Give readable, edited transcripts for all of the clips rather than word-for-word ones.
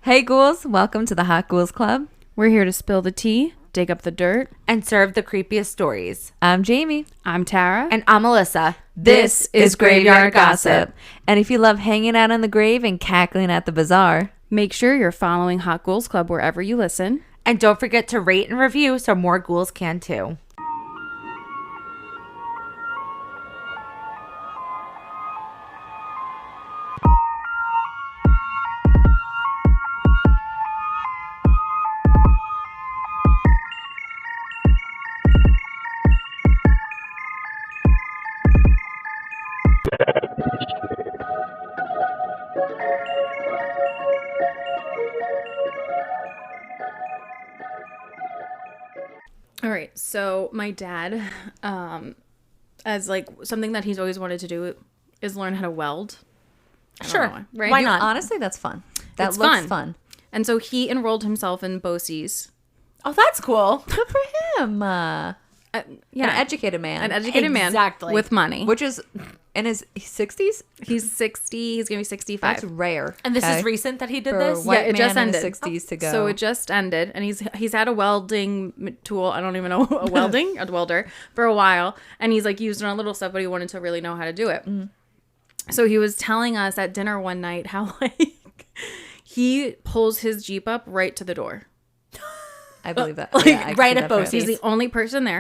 Hey Ghouls, welcome to the Hot Ghouls Club. We're here to spill the tea, dig up the dirt, and serve the creepiest stories. I'm Jamie. I'm Tara. And I'm Alyssa. This is Graveyard Gossip. And if you love hanging out on the grave and cackling at the bazaar, Make sure you're following Hot Ghouls Club wherever you listen. And don't forget to rate and review so more ghouls can too. All right, so my dad, as like something that he's always wanted to do is learn how to weld. I don't know why, right? Why not? honestly, that's fun. That It's looks fun. fun. And so he enrolled himself in BOCES. Oh, that's cool. Good for him. Yeah, An educated man. an educated man Exactly. with money. Which is in his 60s? He's 60. He's gonna be 65. That's rare. And this okay? is recent that he did For this? a white it man just in his ended. 60s to go. So it just ended, and he's had a welding tool. I don't even know a welder for a while, and he's like used it on little stuff, but he wanted to really know how to do it. Mm-hmm. So he was telling us at dinner one night how like he pulls his Jeep up right to the door, I believe that. like, Yeah, I right can at definitely- Bosie's. he's the only person there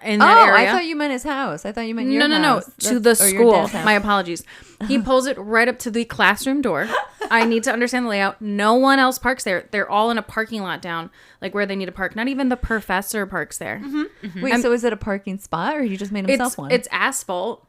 in that Oh, area. I thought you meant his house. I thought you meant your No, house. to the That's- or your school. dad's house. My apologies. He pulls it right up to the classroom door. I need to understand the layout. No one else parks there. They're all in a parking lot down, like where they need to park. Not even the professor parks there. Wait, so is it a parking spot or he just made himself It's one? it's asphalt.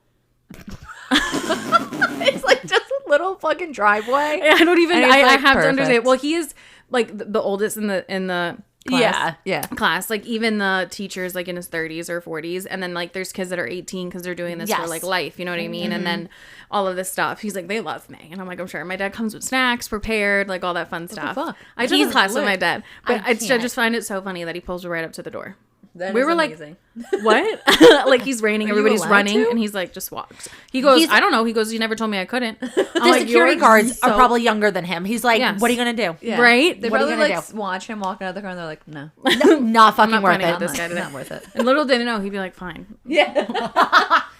It's like just a little fucking driveway. I don't even. And it's, I like, have to understand. perfect. Well, he is like the oldest in the class. Yeah. Class, like even the teachers like in his 30s or 40s, and then like there's kids that are 18 because they're doing this for Yes. like life, you know what I mean? And then all of this stuff, he's like, they love me, and I'm like, I'm sure my dad comes with snacks prepared, like all that fun stuff. fuck? I took a class with my dad, but I can't. just find it so funny that he pulls right up to the door. That We is were like, amazing. What? Like he's raining, Are you everybody's allowed running, to? and he's like, just walks. He goes, He's- I don't know. He goes, you never told me I couldn't. I'm The like, security "You're guards are so-" probably younger than him. He's like, Yes. what are you going to do? Yeah. Right? They What are you probably gonna like do? watch him walking out of the car and they're like, no. Not fucking not worth finding it. out this guy today. Not worth it. And little did he know, he'd be like, fine. Yeah.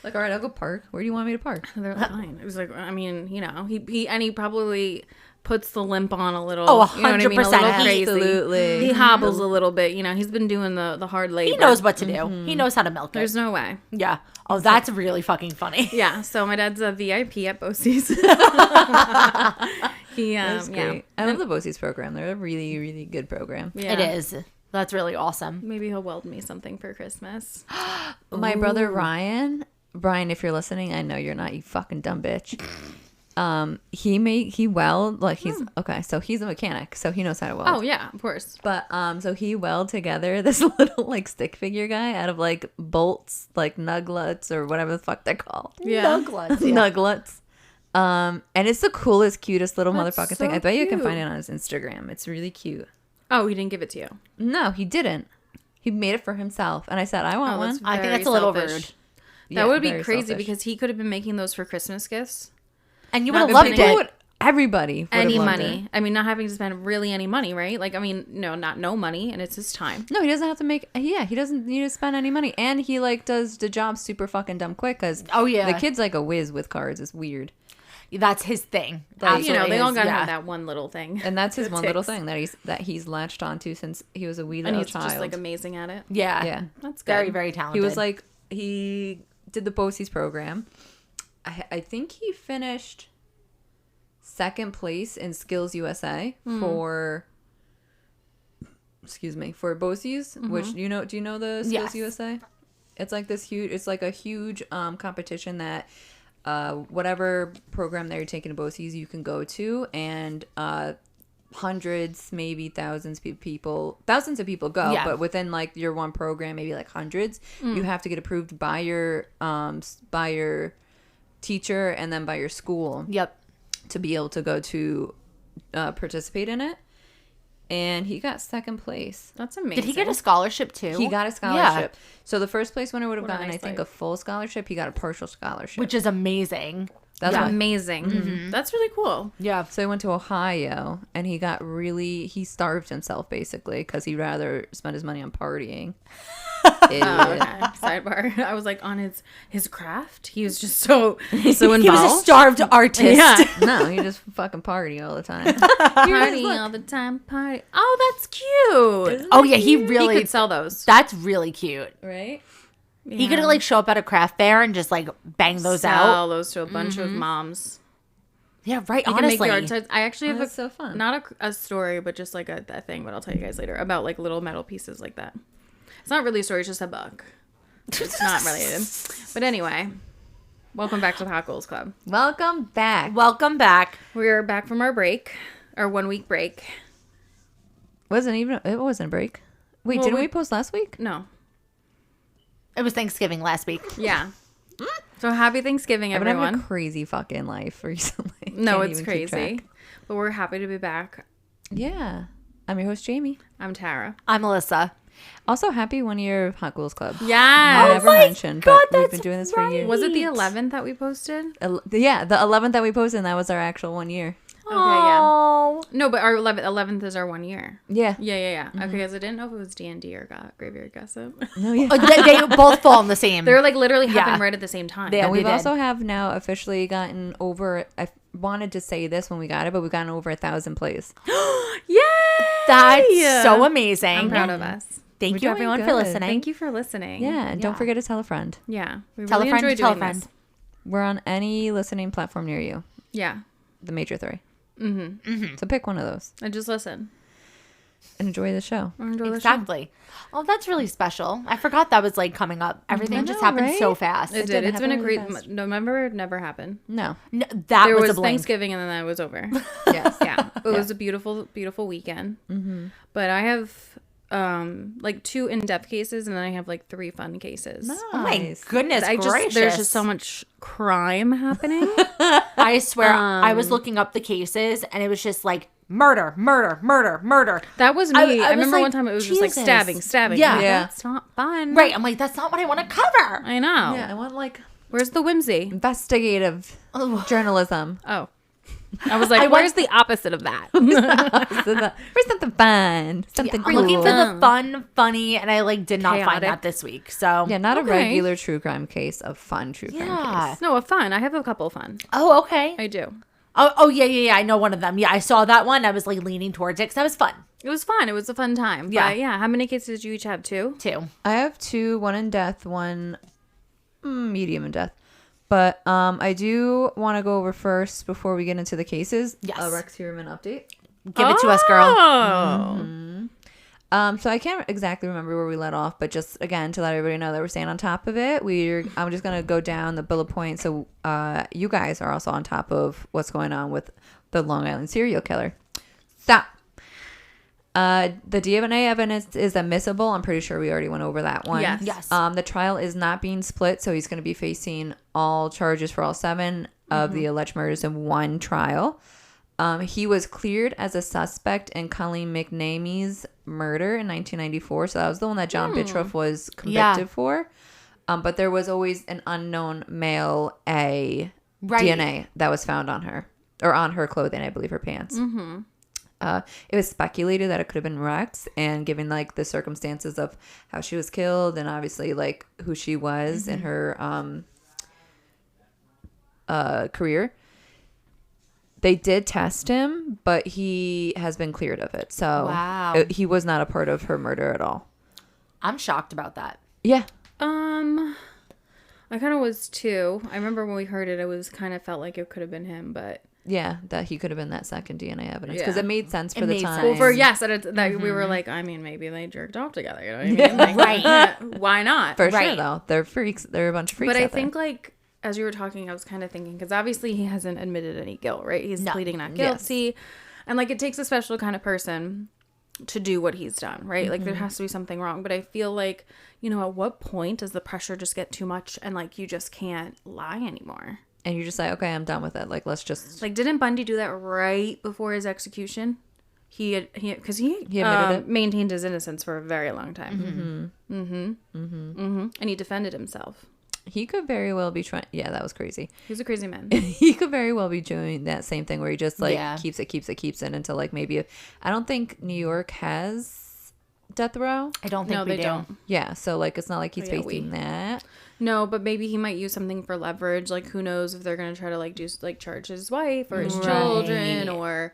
Like, all right, I'll go park. Where do you want me to park? And they're like, fine. It was like, I mean, you know, he probably puts the limp on a little. Oh, you know what I mean? A 100%. little crazy. Absolutely. He hobbles a little bit. You know, he's been doing the hard labor. He knows what to do. He knows how to milk it. There's no way. Yeah. Oh, that's really fucking funny. Yeah. So my dad's a VIP at BOCES. He That's yeah. great. I love the BOCES program. They're a really, really good program. Yeah. It is. That's really awesome. Maybe he'll weld me something for Christmas. My brother Brian, if you're listening, I know you're not, you fucking dumb bitch. He weld, like he's okay, so he's a mechanic, so he knows how to weld. Oh yeah, of course. But so he weld together this little like stick figure guy out of like bolts, like nuglets or whatever the fuck they're called. Yeah. Nuglets. Yeah. Nuglets. And it's the coolest, cutest little That's motherfucking so thing. I bet you can cute. find it on his Instagram. It's really cute. Oh, he didn't give it to you. No, he didn't. He made it for himself, and I said, I want Oh, one. that's I think very that's a little selfish. rude. That Yeah, would be very crazy selfish. because he could have been making those for Christmas gifts. And you Not would have loved depending- it. Would- everybody would Any have loved money. it. I mean, not having to spend really any money, right? Like, I mean, not no money, and it's his time. No, he doesn't have to make. Yeah, he doesn't need to spend any money, and he like does the job super fucking dumb quick because Oh, yeah. the kid's like a whiz with cards. It's weird, That's his thing. You know, Absolutely they all is, gotta yeah. have that one little thing. and that's his It one little takes. thing that he's latched onto since he was a wee And little he's child. just like amazing at it. Yeah. Yeah. That's good. Very, very talented. He was like he did the BOCES program. I think he finished second place in Skills USA for for BOCES, which do you know the Skills Yes. USA? It's like a huge competition that whatever program that you're taking to BOCES you can go to, and hundreds, maybe thousands of people go, Yeah. but within like your one program, maybe like hundreds, you have to get approved by your teacher and then by your school Yep. to be able to go to participate in it. And he got second place. That's amazing. Did he get a scholarship too? He got a scholarship. So the first place winner would have What a gotten, nice I think, life. a full scholarship. He got a partial scholarship. Which is amazing. That's That's what, amazing. That's really cool. Yeah. so he went to Ohio and he starved himself basically because he'd rather spend his money on partying. Okay. Sidebar. I was like on his craft. He was just so involved. He was a starved artist. Yeah. No, he just fucking party all the time. Party all the time. Party. Oh, that's cute. Oh yeah, he He really. could sell those. That's really cute. Right? He could like show up at a craft fair and just like bang those out. Sell those to a bunch of moms. Yeah, right. You can make Honestly, yard signs. I actually have That's so fun. not a story, but just like a thing. But I'll tell you guys later about like little metal pieces like that. It's not really a story. It's just a book. It's not related. But anyway, welcome back to the Hot Ghouls Club. Welcome back. welcome back. We're back from our break, our 1 week break. It wasn't a break. Wait, Well, didn't we- we post last week? No. It was Thanksgiving last week. Yeah. So happy Thanksgiving, I've been having everyone. a crazy fucking life recently. No, Can't it's even keep crazy. track. But we're happy to be back. Yeah. I'm your host, Jamie. I'm Tara. I'm Alyssa. Also, happy 1 year of Hot Ghouls Club. I Yeah. never mentioned, God, but we've that's been doing this for right. years. Was it the 11th that we posted? Yeah, the 11th that we posted, and that was our actual 1 year. Okay, yeah. Oh, No, but our 11th is our 1 year. Yeah. Yeah. Okay, because I didn't know if it was D&D or Graveyard Gossip. No, yeah. they both fall in the same. They're like literally happening Yeah. right at the same time. They- And we've did. also have now officially gotten over, I wanted to say this when we got it, but we've gotten over 1,000 plays. Yay! That's so amazing. I'm proud of us. Thank We're you, doing everyone, for good. listening. Thank you for listening. Yeah, and don't forget to tell a friend. Yeah. We Tell really a friend enjoy to tell a doing friend. this. We're on any listening platform near you, Yeah. the major three. So pick one of those And just listen. and enjoy the show. Or enjoy the show. Exactly. Oh, that's really special. I forgot that was like coming up. Everything I just know, happened right? so fast. It did did. It's been a happen really great. fast. November never happened. No. No, that There was, was a blink. Thanksgiving and then that was over. Yes. Yeah. It was a beautiful, beautiful weekend. But I have like 2 in-depth cases and then I have like 3 fun cases. Oh my goodness gracious. There's just so much crime happening. I swear, I was looking up the cases and it was just like murder. That was me. I I was remember like, one time it was just like Jesus. stabbing. Yeah. I'm like, Yeah. That's not fun. Right. I'm like, that's not what I want to cover. I know. Yeah, I want like Where's the whimsy? investigative journalism. Oh. I was like, where's the opposite of that? Where's something fun? Something I'm cool. looking for the fun, funny, and I like did not find Chaotic. that this week. So Yeah, not a Okay. regular true crime case, a fun true crime Yeah. case. No, fun. I have a couple fun. Oh, okay. I do. Oh, yeah. I know one of them. Yeah, I saw that one. I was like leaning towards it because that was fun It was fun. It was a fun time. Yeah. But yeah. How many cases did you each have? 2? too. I have 2, one in death, one medium in death. But I do want to go over first before we get into the cases. Yes. A Rex Heuermann update. Give it to us, girl. Oh. So I can't exactly remember where we let off, but just again to let everybody know that we're staying on top of it. I'm just gonna go down the bullet points so you guys are also on top of what's going on with the Long Island serial killer. So the DNA evidence is admissible. I'm pretty sure we already went over that one. Yes. The trial is not being split, so he's going to be facing all charges for all 7 of the alleged murders in one trial. He was cleared as a suspect in Colleen McNamee's murder in 1994. So that was the one that John Bitroff was convicted for. But there was always an unknown male A DNA that was found on her, or on her clothing, I believe her pants. It was speculated that it could have been Rex, and given like the circumstances of how she was killed and obviously like who she was in her career, they did test him, but he has been cleared of it. So Wow. he was not a part of her murder at all. I'm shocked about that. Yeah. I kind of was too. I remember when we heard it, it was kind of felt like it could have been him, but Yeah, that he could have been that second DNA evidence because Yeah. it made sense for It the made time. sense. well, for yes, that we were like, I mean, maybe they jerked off together. You know what I mean? Like, Right. Why not? For sure, Right. though. They're freaks. They're a bunch of freaks But I out there. think like as you were talking, I was kind of thinking because obviously he hasn't admitted any guilt, right? He's No. pleading not Yes. guilty, and like it takes a special kind of person to do what he's done, right? Like there has to be something wrong. But I feel like, you know, at what point does the pressure just get too much and like you just can't lie anymore? And you're just like, okay, I'm done with it. Like, let's just. Like, didn't Bundy do that right before his execution? He admitted it. maintained his innocence for a very long time. And he defended himself. He could very well be trying. Yeah, that was crazy. He's a crazy man. He could very well be doing that same thing where he just like Yeah. keeps it until like maybe. I don't think New York has death row. I don't think No, we they do. don't. Yeah, so like it's not like he's yeah, facing that. No, but maybe he might use something for leverage. Like, who knows if they're gonna try to like do like charge his wife or his children or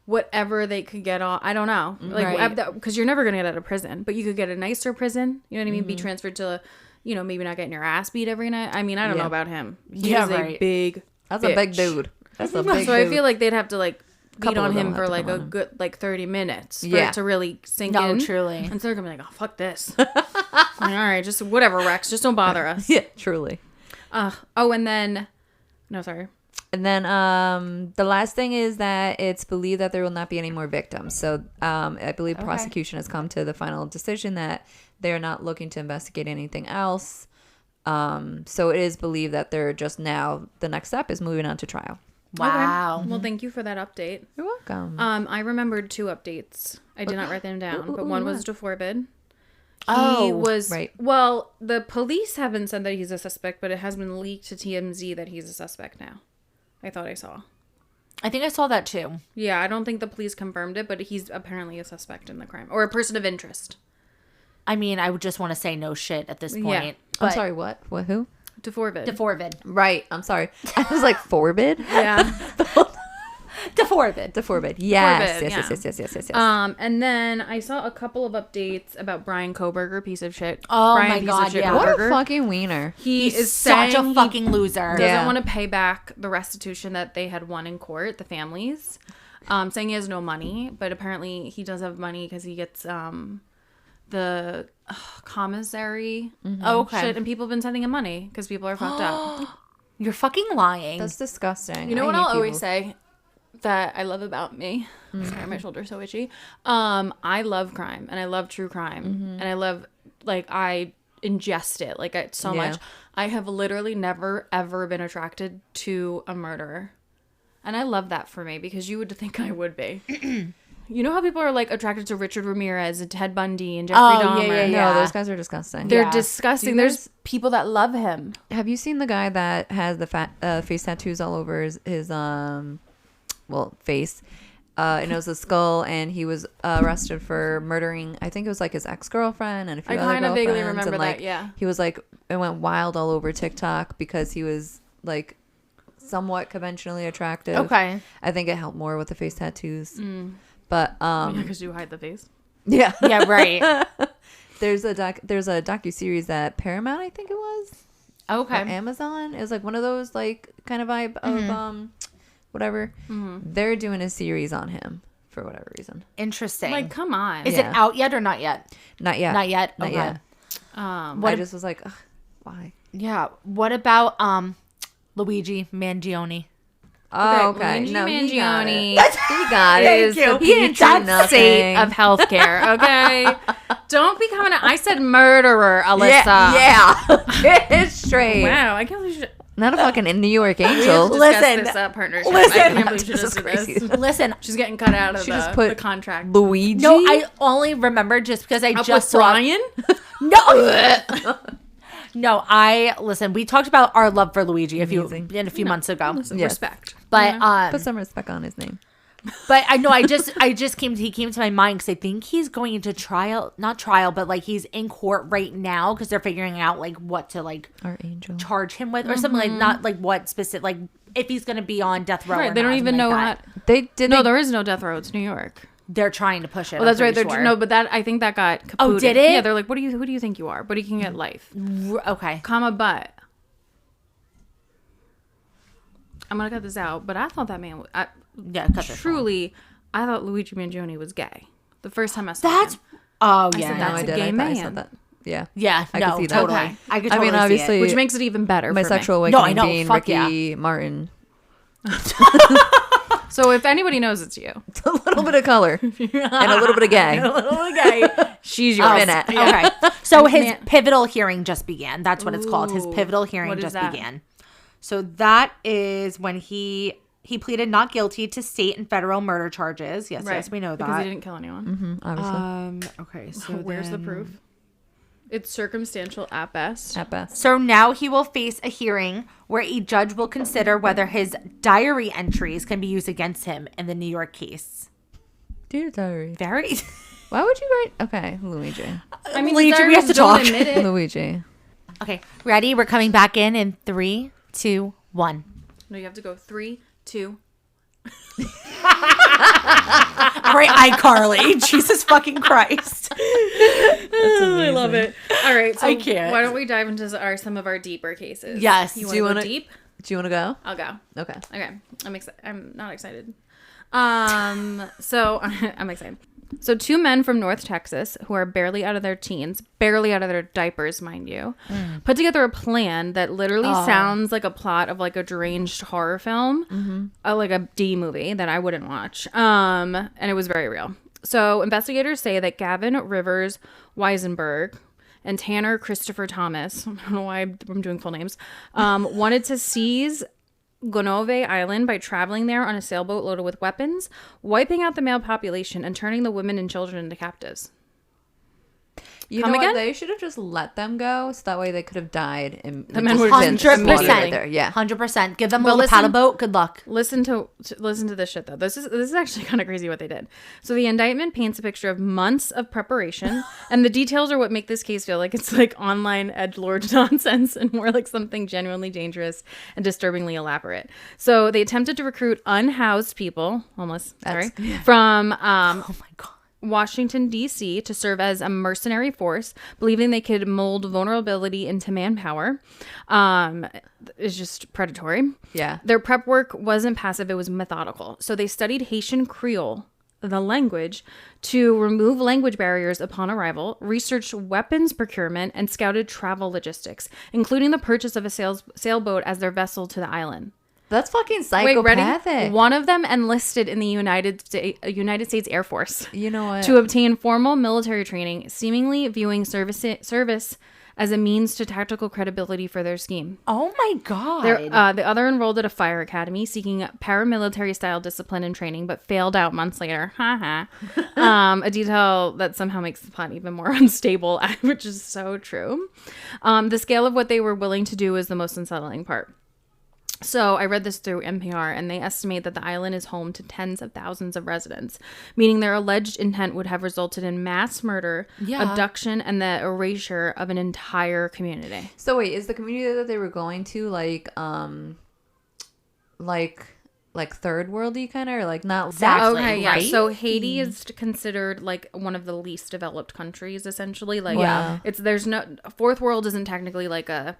whatever they could get on. I don't know. Like, because you're never gonna get out of prison, but you could get a nicer prison. You know what I mean? Be transferred to, you know, maybe not getting your ass beat every night. I mean, I don't know about him. He is a big. That's bitch. a big dude. That's a big. So I feel like they'd have to like beat Couple on of them him have for to like come a on him. good like 30 minutes for Yeah. it to really sink No, in. truly. And so they're gonna be like, oh fuck this. Like, all right, just whatever, Rex. Just don't bother us. Yeah, truly. Oh, and then no, sorry. And then the last thing is that it's believed that there will not be any more victims. So I believe prosecution has come to the final decision that they're not looking to investigate anything else. So it is believed that they're just now, the next step is moving on to trial. Wow. Okay. Well, thank you for that update. You're welcome. I remembered 2 updates. I did not write them down, but one was DeForbid. Oh, He was right. Well, the police haven't said that he's a suspect, but it has been leaked to TMZ that he's a suspect now. I thought I saw. I think I saw that too. Yeah, I don't think the police confirmed it, but he's apparently a suspect in the crime or a person of interest. I mean, I would just want to say no shit at this point. Yeah. I'm But sorry, what? What, who? DeForbid. DeForbid. Right, I'm sorry. I was like, Forbid? Yeah. DeForbid. DeForbid. Yes. Forbid, Yes. And then I saw a couple of updates about Brian Koberger, piece of shit. Oh Brian, my piece God, of shit yeah. What a Koberger. fucking wiener. He He's is such saying a fucking loser. doesn't Yeah. want to pay back the restitution that they had won in court, the families. Saying he has no money, but apparently he does have money because he gets the commissary shit, and people have been sending him money because people are fucked up. You're fucking lying. That's disgusting. You know I what hate I'll people. always say that I love about me? Sorry, my shoulder's so itchy. I love crime, and I love true crime, and I love, like, I ingest it like so much. I have literally never ever been attracted to a murderer, and I love that for me because you would think I would be. You know how people are like attracted to Richard Ramirez and Ted Bundy and Jeffrey Dahmer? yeah. No, those guys are disgusting. They're Yeah. disgusting. Do you There's guys- people that love him. Have you seen the guy that has the face tattoos all over his face? And it was a skull, and he was arrested for murdering, I think it was like his ex-girlfriend and a few I other kind of vaguely girlfriends, remember and, like, that, yeah. he was like, it went wild all over TikTok because he was like somewhat conventionally attractive. Okay. I think it helped more with the face tattoos. But Because you hide the face. yeah. Yeah, right. There's a docuseries that Paramount, I think it was. Okay. Or Amazon. It was like one of those like kind of vibe of whatever. They're doing a series on him for whatever reason. Interesting. Like, come on. Is Yeah. it out yet or not yet? Not yet. Not yet? Not Okay. yet. What I just was like, ugh, why? Yeah. What about Luigi Mangione? Oh, okay. Luigi No, he got Mangione. it. He got it. Thank It's you. the He peach did that nothing. state of healthcare, okay? Don't be coming. I said murderer, Alyssa. Yeah. Get it straight. Wow, I can't believe you. Not a fucking New York We have angel. to Listen. discuss this partnership. Listen. I can't believe she This just is did crazy. this. Listen. She's getting cut out of She just put the contract. Luigi. No, I only remember just because I Up just with saw. Brian? No. No, listen. We talked about our love for Luigi a few months ago. Listen, Yes. respect. But Put some respect on his name. But I know he came to my mind because I think he's going into not trial, but like he's in court right now because they're figuring out like what to like Our angel. charge him with or something like not like what specific like if he's going to be on death row. Right, or they not, don't even something know like that. how. They did. No, they- there is no death row. It's New York. They're trying to push it. Oh, that's I'm right. pretty They're, sure. no, but I think that got kaputted. Oh, did it? Yeah, they're like, who do you think you are? But he can get life. Okay. Comma, but. I'm going to cut this out, but I thought that man, Yeah. cut this truly, I thought Luigi Mangione was gay. The first time I saw That's him. Oh said yeah. that's No, I a did. gay I saw man. that. Yeah. Yeah. I no, could see that. totally. Okay. I could I totally mean, see obviously, it. Which makes it even better my for sexual me. awakening No, I know. being Fuck Ricky Martin. So if anybody knows, it's you. A little bit of color and a little bit of gay. She's your minute. Okay. So his Man. pivotal hearing just began. That's what it's called. His Ooh. pivotal hearing What is just that? began. So that is when he pleaded not guilty to state and federal murder charges. Yes, yes, we know Because he that. didn't kill anyone. Obviously. Okay, so Where's the then- proof? It's circumstantial at best. At best. So now he will face a hearing where a judge will consider whether his diary entries can be used against him in the New York case. Dear diary. Very. Why would you write? Okay, Luigi. I mean, Luigi, we have to don't talk. admit it. Luigi. Okay, ready? We're coming back in 3, 2, 1. No, you have to go 3, 2. All right, iCarly. Jesus fucking Christ. I love it. All right, so I can't. why don't we dive into some of our deeper cases? Yes. You Do you want to wanna- go deep? Do you want to go? I'll go. Okay. Okay. I'm not excited. So I'm excited. So 2 men from North Texas who are barely out of their teens, barely out of their diapers, mind you, put together a plan that literally sounds like a plot of like a deranged horror film, like a D movie that I wouldn't watch. And it was very real. So investigators say that Gavin Rivers Weisenberg and Tanner Christopher Thomas, I don't know why I'm doing full names, wanted to seize Gonove Island by traveling there on a sailboat loaded with weapons, wiping out the male population, and turning the women and children into captives. You Come know again? what? They should have just let them go, so that way they could have died. And The men would have been 100%. slaughtered there. Yeah. 100%. Give them a But little paddle boat. Good luck. Listen to this shit though. This is actually kind of crazy what they did. So the indictment paints a picture of months of preparation, and the details are what make this case feel like it's like online edgelord nonsense and more like something genuinely dangerous and disturbingly elaborate. So they attempted to recruit unhoused people, homeless, from Oh my God. Washington, D.C. to serve as a mercenary force, believing they could mold vulnerability into manpower. It's just predatory. Yeah. Their prep work wasn't passive, it was methodical. So they studied Haitian Creole, the language, to remove language barriers upon arrival, researched weapons procurement, and scouted travel logistics, including the purchase of a sailboat as their vessel to the island. That's fucking Wait, psychopathic. ready? One of them enlisted in the United States Air Force. You know what? To obtain formal military training, seemingly viewing service as a means to tactical credibility for their scheme. Oh my God. The other enrolled at a fire academy seeking paramilitary style discipline and training, but failed out months later. A detail that somehow makes the plot even more unstable, which is so true. The scale of what they were willing to do is the most unsettling part. So I read this through NPR, and they estimate that the island is home to tens of thousands of residents, meaning their alleged intent would have resulted in mass murder, abduction, and the erasure of an entire community. So wait, is the community that they were going to like third worldy kind of, or like not Exactly. Okay, yeah. right? So Haiti is considered like one of the least developed countries, essentially. Like, Wow. there's no fourth world isn't technically like a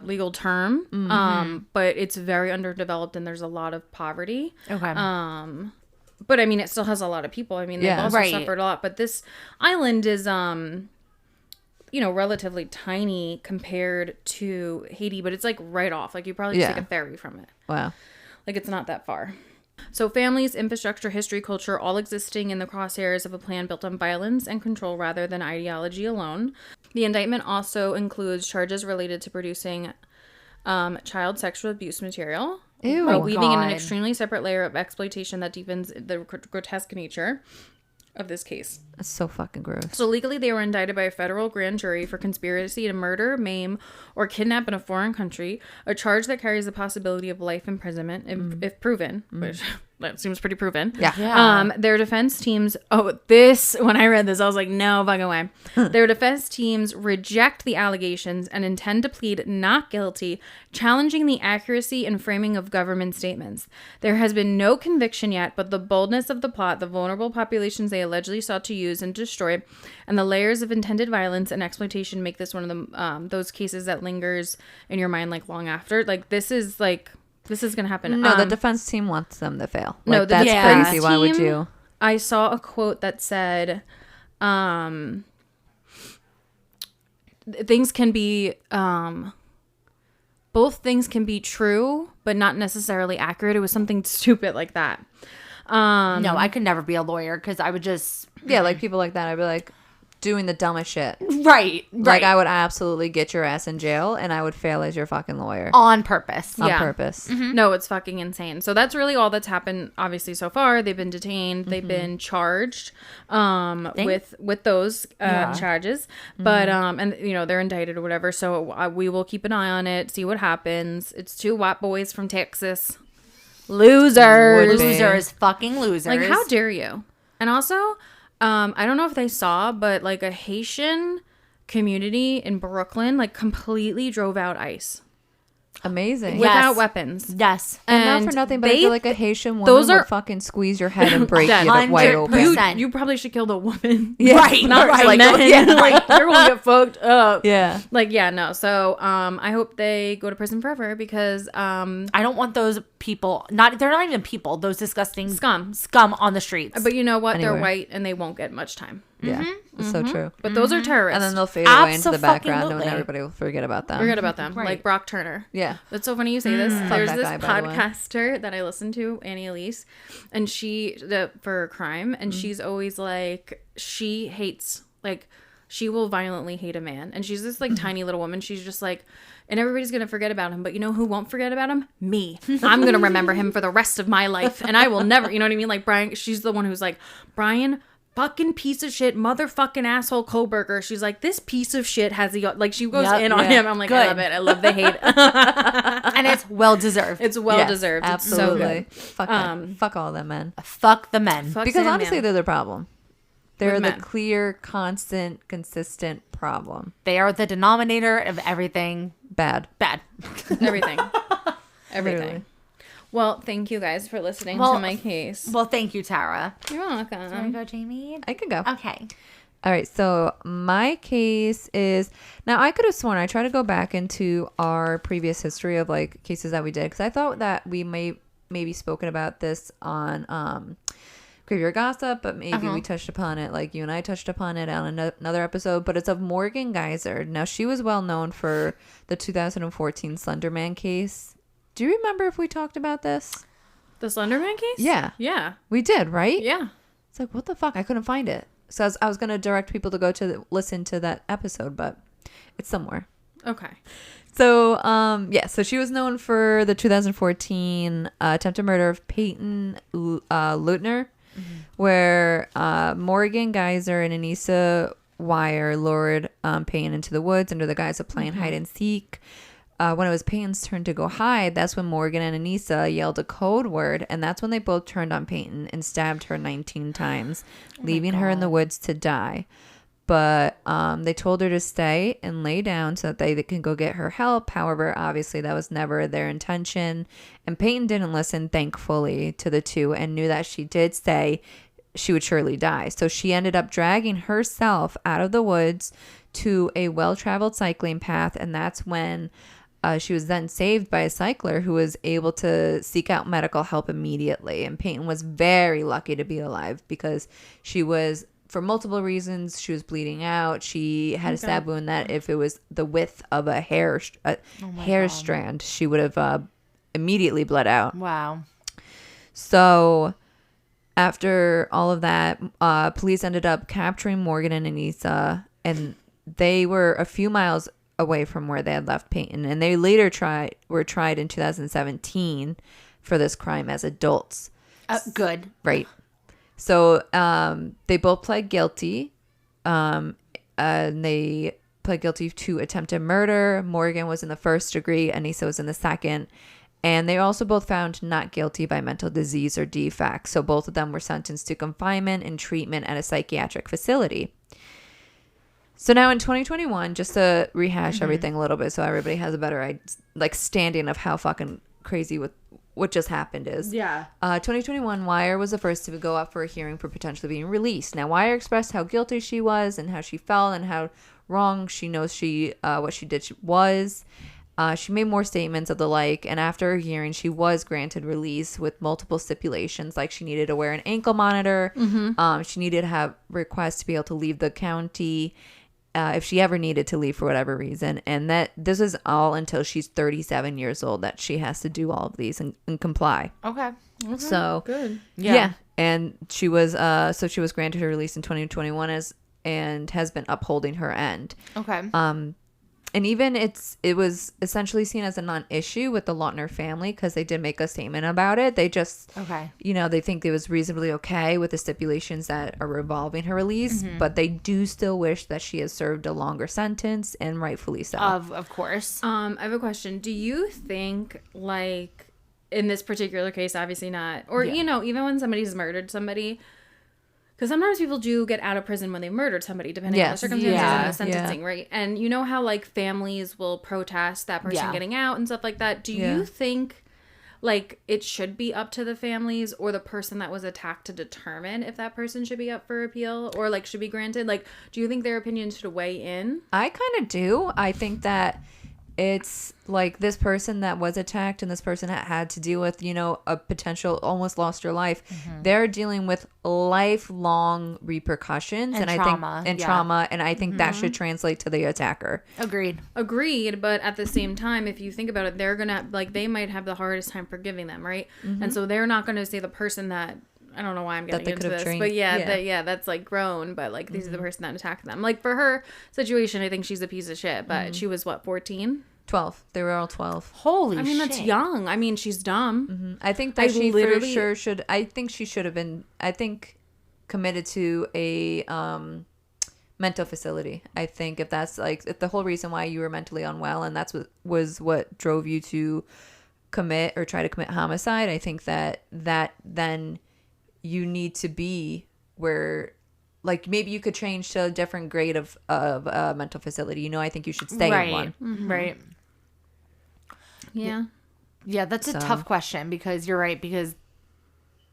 legal term, but it's very underdeveloped and there's a lot of poverty. Okay. But I mean, it still has a lot of people. I mean, they've Yeah. also Right. suffered a lot. But this island is, relatively tiny compared to Haiti, but it's like right off. Like you probably just Yeah. take a ferry from it. Wow. Like it's not that far. So families, infrastructure, history, culture, all existing in the crosshairs of a plan built on violence and control rather than ideology alone. The indictment also includes charges related to producing child sexual abuse material, Ew. weaving in an God. extremely separate layer of exploitation that deepens the grotesque nature of this case. That's so fucking gross. So legally, they were indicted by a federal grand jury for conspiracy to murder, maim, or kidnap in a foreign country, a charge that carries the possibility of life imprisonment if proven, which that seems pretty proven. Yeah. Their defense teams, when I read this, I was like, no fucking way. Their defense teams reject the allegations and intend to plead not guilty, challenging the accuracy and framing of government statements. There has been no conviction yet, but the boldness of the plot, the vulnerable populations they allegedly sought to use and destroy, and the layers of intended violence and exploitation make this one of the those cases that lingers in your mind like long after. Like this is gonna happen. No, the defense team wants them to fail. No, Like, the that's defense crazy. Why would team- you? I saw a quote that said, things can be, both things can be true, but not necessarily accurate. It was something stupid like that. No, I could never be a lawyer because I would just. Yeah, like people like that. I'd be like, doing the dumbest shit. Right. Like, I would absolutely get your ass in jail, and I would fail as your fucking lawyer. On purpose. On Yeah. purpose. No, it's fucking insane. So that's really all that's happened, obviously, so far. They've been detained. They've been charged with those charges. But, and, you know, they're indicted or whatever. So we will keep an eye on it, see what happens. It's 2 white boys from Texas. Losers. Would be. Losers. Fucking losers. Like, how dare you? And also, I don't know if they saw, but, like, a Haitian community in Brooklyn, like, completely drove out ICE. Amazing. Without weapons. Yes. And not for nothing, but I they- feel like a Haitian woman those are- would fucking squeeze your head and break Dead. you wide open. 100%. You probably should kill the woman. Yeah. Right. Not right. like, Like, men. Like, you're gonna get fucked up. Yeah. Like, yeah, no. So, I hope they go to prison forever because, I don't want those people. They're not even people. Those disgusting scum. on the streets. But you know what? Anywhere. They're white and they won't get much time. Yeah. It's so true. But those are terrorists. And then they'll fade away into the background, Abso-fucking-lutely. and everybody will forget about them. forget about them. Right. Like Brock Turner. Yeah. That's so funny you say this. There's that this guy, by the way. podcaster that I listen to, Annie Elise, and for crime, and she's always like, she hates, like, she will violently hate a man. And she's this, like, tiny little woman. She's just like, and everybody's going to forget about him. But you know who won't forget about him? Me. I'm going to remember him for the rest of my life. And I will never, you know what I mean? Like, Brian, she's the one who's like, Brian, fucking piece of shit, motherfucking asshole Koberger. She's like, this piece of shit has the, like, she goes Yep, in on yeah. him. I'm like, I Good. love it. I love the hate. And it's well deserved. It's well Yes, deserved. Absolutely. It's so Fuck them. Fuck all them men. Fuck the men. good. Fuck Because Sandman. honestly, they're the problem. They're With the men. clear, constant, consistent problem. They are the denominator of everything Bad. bad. everything. Everything. Literally. Well, thank you guys for listening Well, to my case. Well, thank you, Tara. You're welcome. Want to go, Jamie? I can go. Okay. All right, so my case is now I could have sworn I tried to go back into our previous history of like cases that we did because I thought that we maybe spoken about this on Graveyard Gossip, but maybe we touched upon it like you and I touched upon it on another episode. But it's of Morgan Geyser. Now she was well known for the 2014 Slender Man case. Do you remember if we talked about this? The Slenderman case? Yeah, Yeah. we did, right? Yeah. It's like what the fuck? I couldn't find it. So I was gonna direct people to go to listen to that episode, but it's somewhere. Okay. So, so she was known for the 2014 attempted murder of Peyton Leutner, where Morgan Geyser and Anissa Wire lured Peyton into the woods under the guise of playing hide and seek. When it was Peyton's turn to go hide, that's when Morgan and Anissa yelled a code word, and that's when they both turned on Peyton and stabbed her 19 times, leaving her in the woods to die. But they told her to stay and lay down so that they can go get her help. However, obviously that was never their intention. And Peyton didn't listen, thankfully, to the two and knew that she did stay, she would surely die. So she ended up dragging herself out of the woods to a well-traveled cycling path. And that's when she was then saved by a cycler who was able to seek out medical help immediately. And Peyton was very lucky to be alive because she was, for multiple reasons, she was bleeding out. She had a stab wound that if it was the width of a hair strand, she would have immediately bled out. Wow. So after all of that, police ended up capturing Morgan and Anissa, and they were a few miles away from where they had left Peyton, and they later were tried in 2017 for this crime as adults. Good. Right. So they both pled guilty. And they pled guilty to attempted murder. Morgan was in the first degree. Anissa was in the second. And they also both found not guilty by mental disease or defect. So both of them were sentenced to confinement and treatment at a psychiatric facility. So now in 2021, just to rehash everything a little bit so everybody has a better standing of how fucking crazy what just happened is. Yeah. 2021, Wire was the first to go up for a hearing for potentially being released. Now, Wire expressed how guilty she was and how she felt and how wrong she knows what she did was. She made more statements of the like, and after a hearing, she was granted release with multiple stipulations, like she needed to wear an ankle monitor. She needed to have requests to be able to leave the county if she ever needed to leave for whatever reason. And that this is all until she's 37 years old that she has to do all of these and comply. Okay. So Good. yeah. And she was granted her release in 2021 as and has been upholding her end. Okay. And even it was essentially seen as a non-issue with the Lautner family because they did make a statement about it. They just, they think it was reasonably okay with the stipulations that are revolving her release, but they do still wish that she has served a longer sentence, and rightfully so. Of course. I have a question. Do you think, like, in this particular case, obviously not, or, even when somebody's murdered somebody, because sometimes people do get out of prison when they murdered somebody, depending on the circumstances and the sentencing, right? And you know how, like, families will protest that person getting out and stuff like that. Do you think, like, it should be up to the families or the person that was attacked to determine if that person should be up for appeal or, like, should be granted? Like, do you think their opinions should weigh in? I kind of do. I think that it's like this person that was attacked and this person that had to deal with, a potential almost lost her life. They're dealing with lifelong repercussions and trauma. I think trauma. And I think that should translate to the attacker. Agreed. But at the same time, if you think about it, they're gonna, like, they might have the hardest time forgiving them, right? And so they're not gonna say the person that, I don't know why I'm getting into this, but that's like grown, but like these are the person that attacked them. Like for her situation, I think she's a piece of shit, but she was what, 14? 12. They were all 12. Holy shit. I mean, that's young. I mean, she's dumb. I think that she for sure should, I think she should have been, committed to a mental facility. I think if that's if the whole reason why you were mentally unwell and that's what drove you to commit or try to commit homicide, I think that then you need to be where, like, maybe you could change to a different grade of mental facility. I think you should stay in one. Right. Yeah. Yeah, that's a tough question because you're right, because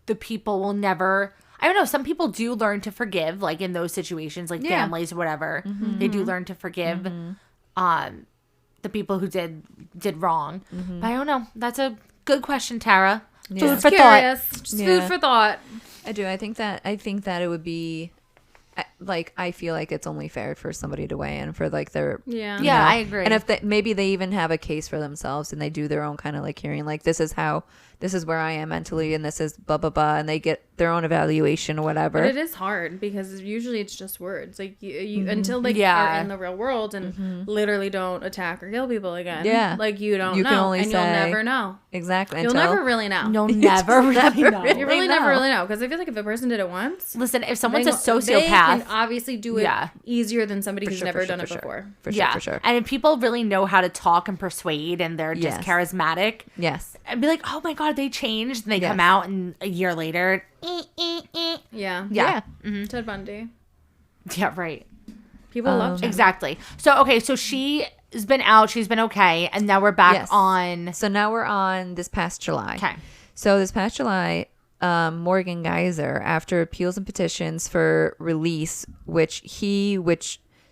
the people will never, I don't know, some people do learn to forgive, like in those situations, like families or whatever. They do learn to forgive the people who did wrong. But I don't know. That's a good question, Tara. Food for thought. Food for thought. I do. I think that it would be, like, I feel like it's only fair for somebody to weigh in for, like, their I agree. And if maybe they even have a case for themselves and they do their own kind of like hearing, like, this is where I am mentally and this is blah blah blah, and they get their own evaluation or whatever. But it is hard because usually it's just words, like you until they are in the real world and literally don't attack or kill people again. Like you don't know, can only and you'll never know. Exactly. You'll never really know. You'll never really know. You really never really know, because I feel like if a person did it once, listen, if someone's a sociopath, they can obviously do it easier than somebody who's never done it before. For sure. And if people really know how to talk and persuade and they're just charismatic, I'd be like, oh my god, they changed, and they come out and a year later, Ted Bundy. Yeah, right. People love him. Exactly. So so she has been out, she's been okay, and now we're back on. So now we're on this past July. Okay. So this past July, Morgan Geyser, after appeals and petitions for release,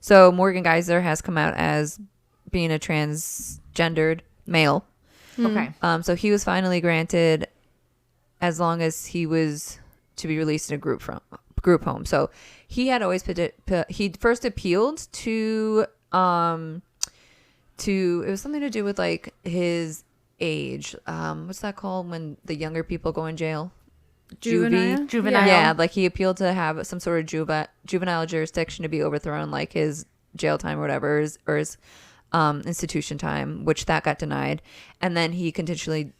so Morgan Geyser has come out as being a transgendered male. Okay. So he was finally granted, as long as he was to be released in a group home. So he had always he first appealed to it was something to do with like his age. What's that called when the younger people go in jail? Juvenile. Yeah, like he appealed to have some sort of juvenile jurisdiction to be overthrown, like his jail time or whatever, or his institution time, which that got denied, and then he continually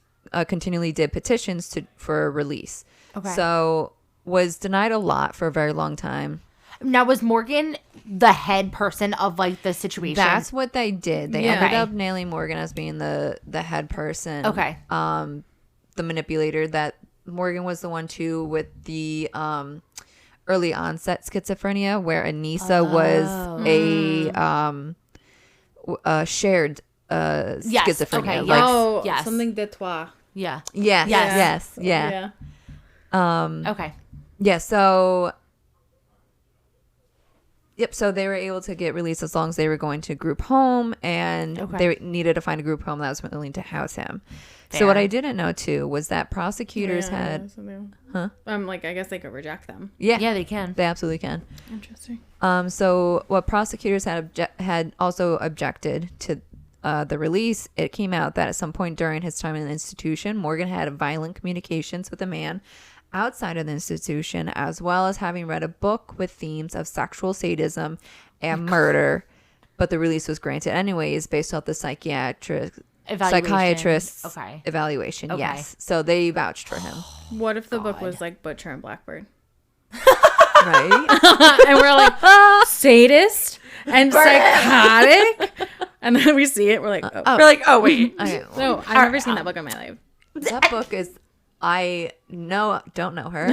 did petitions for release. Okay. So was denied a lot for a very long time. Now, was Morgan the head person of like the situation? That's what they did. They ended up nailing Morgan as being the head person. Okay. The manipulator. That Morgan was the one too with the early onset schizophrenia, where Anissa was a shared schizophrenia. Okay. Like, something de toi. Yeah. Yes. Yeah. Okay. Yeah. So. Yep. So they were able to get released as long as they were going to group home, and they needed to find a group home that was willing to house him. Fair. So what I didn't know too was that prosecutors had, like, I guess they could reject them. Yeah, they can. They absolutely can. Interesting. So what prosecutors had also objected to the release, it came out that at some point during his time in the institution, Morgan had violent communications with a man outside of the institution, as well as having read a book with themes of sexual sadism and murder. But the release was granted anyways based off the psychiatrist's evaluation. Okay. Yes. So they vouched for him. What if the book was like Butcher and Blackbird? Right? And we're like, sadist and psychotic. And then we see it. We're like, oh. We're like, oh, wait. Okay. No, I've never seen that book in my life. That book is, don't know her.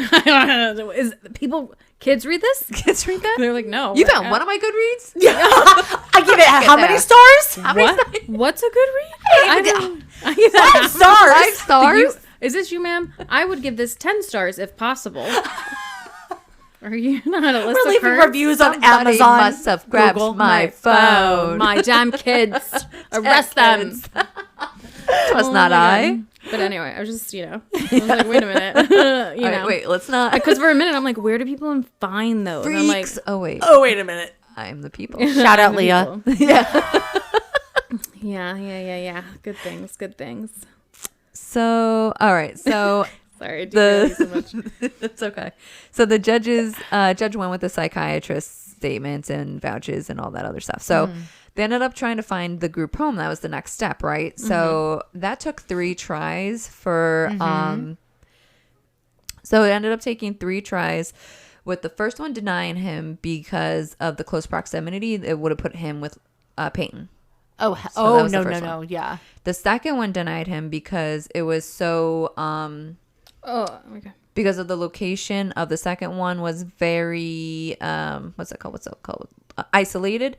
Kids read this? Kids read that? They're like, no. You found one of my Goodreads? Yeah. I give it how many stars? What's a good read? I give it 5 stars. 5 stars? Is this you, ma'am? I would give this 10 stars if possible. Are you not Alyssa? We're leaving reviews on Somebody Amazon. must have grabbed Google. my phone. My damn kids. Arrest them. Was not I. But anyway, I was just, I was like, wait a minute. All right, wait, let's not. Because for a minute, I'm like, where do people find those? And I'm like, Freaks. Oh, wait. Oh, wait a minute. I am the people. Shout out, Leah. Yeah. Good things. So, all right. So, Sorry, I do feel you so much. it's okay. So the judge went with the psychiatrist's statements and vouches and all that other stuff. So they ended up trying to find the group home. That was the next step, right? So that took 3 tries for, so it ended up taking 3 tries, with the first one denying him because of the close proximity. It would have put him with Peyton. Oh, no. Yeah. The second one denied him because it was so, okay. because of the location of the second one was very, what's it called? Isolated.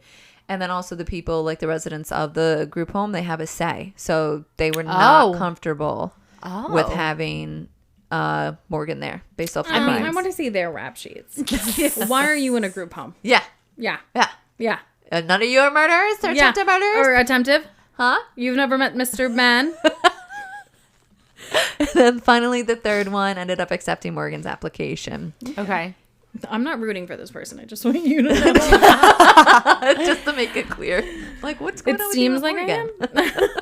And then also the people, like the residents of the group home, they have a say. So they were not comfortable with having Morgan there based off the crimes. I want to see their rap sheets. Why are you in a group home? Yeah. None of you are murderers or attempted murderers? Or attempted? Huh? You've never met Mr. Man? And then finally the third one ended up accepting Morgan's application. Okay. I'm not rooting for this person. I just want you to know. Just to make it clear. Like, what's going on with you? It seems like I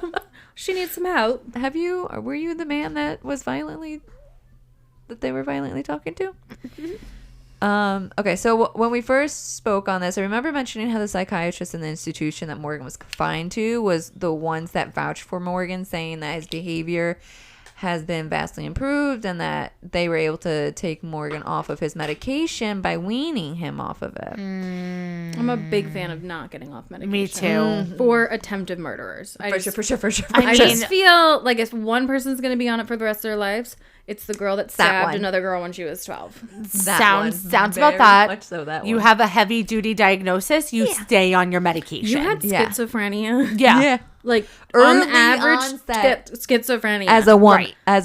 am. She needs some help. Were you the man that they were violently talking to? Okay, so when we first spoke on this, I remember mentioning how the psychiatrist in the institution that Morgan was confined to was the ones that vouched for Morgan, saying that his behavior has been vastly improved and that they were able to take Morgan off of his medication by weaning him off of it. I'm a big fan of not getting off medication. Me too. For attempted murderers. For sure. I just feel like if one person's going to be on it for the rest of their lives, it's the girl that stabbed another girl when she was 12. Sounds about that. Much so that you one. have a heavy duty diagnosis, you stay on your medication. You had schizophrenia. Yeah. Like Early on average, onset. schizophrenia. As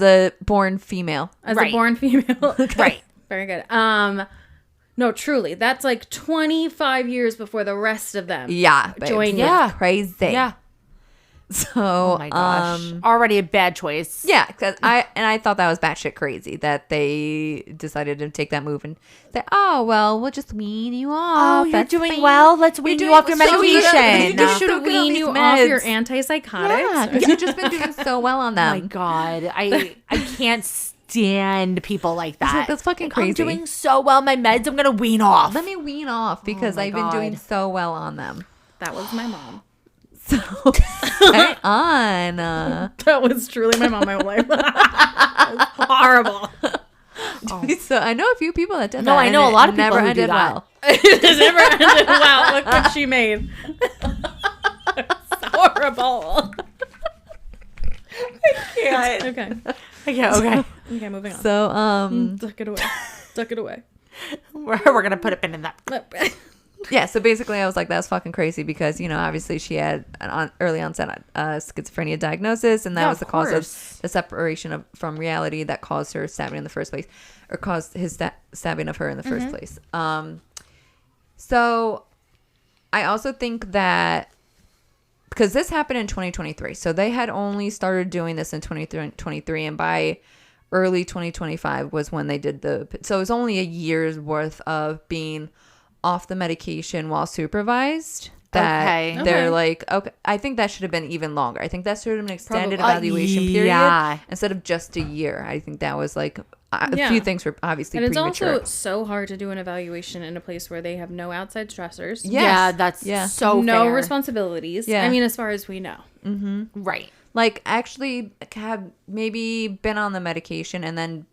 a born female. As a born female. Right. Very good. No, truly. That's like 25 years before the rest of them join you. Yeah. Crazy. Yeah. So, oh my gosh. Already a bad choice. Yeah, because I thought that was batshit crazy that they decided to take that move and say, oh, well, we'll just wean you off. Oh, you're doing well. Let's wean you off your medication. You should wean you off your antipsychotics. Yeah, because you've just been doing so well on them. Oh my God. I can't stand people like that. That's fucking crazy. I'm doing so well. My meds, I'm going to wean off. Let me wean off because I've been doing so well on them. That was my mom. So, right on. That was truly my mom my whole life. Horrible. So I know a few people that did that. No, I know a lot of people never who ended do that. well. It never ended well. Look what she made. It's horrible. I can't. Okay. Okay, moving on. So, Tuck it away. We're going to put a pin in that. yeah, so basically I was like, that's fucking crazy because, obviously she had an early onset schizophrenia diagnosis, and that was the cause of the separation from reality that caused her stabbing in the first place, or caused his stabbing of her in the first place. So I also think that because this happened in 2023, so they had only started doing this in 2023, and by early 2025 was when they did so it was only a year's worth of being off the medication while supervised that they're like, okay, I think that should have been even longer. I think that should have been an extended evaluation period instead of just a year. I think that was like a few things were obviously and it's premature. also so hard to do an evaluation in a place where they have no outside stressors. Yes. Yeah, that's so no fair. responsibilities. Yeah. I mean, as far as we know. Right. Like, actually have maybe been on the medication and then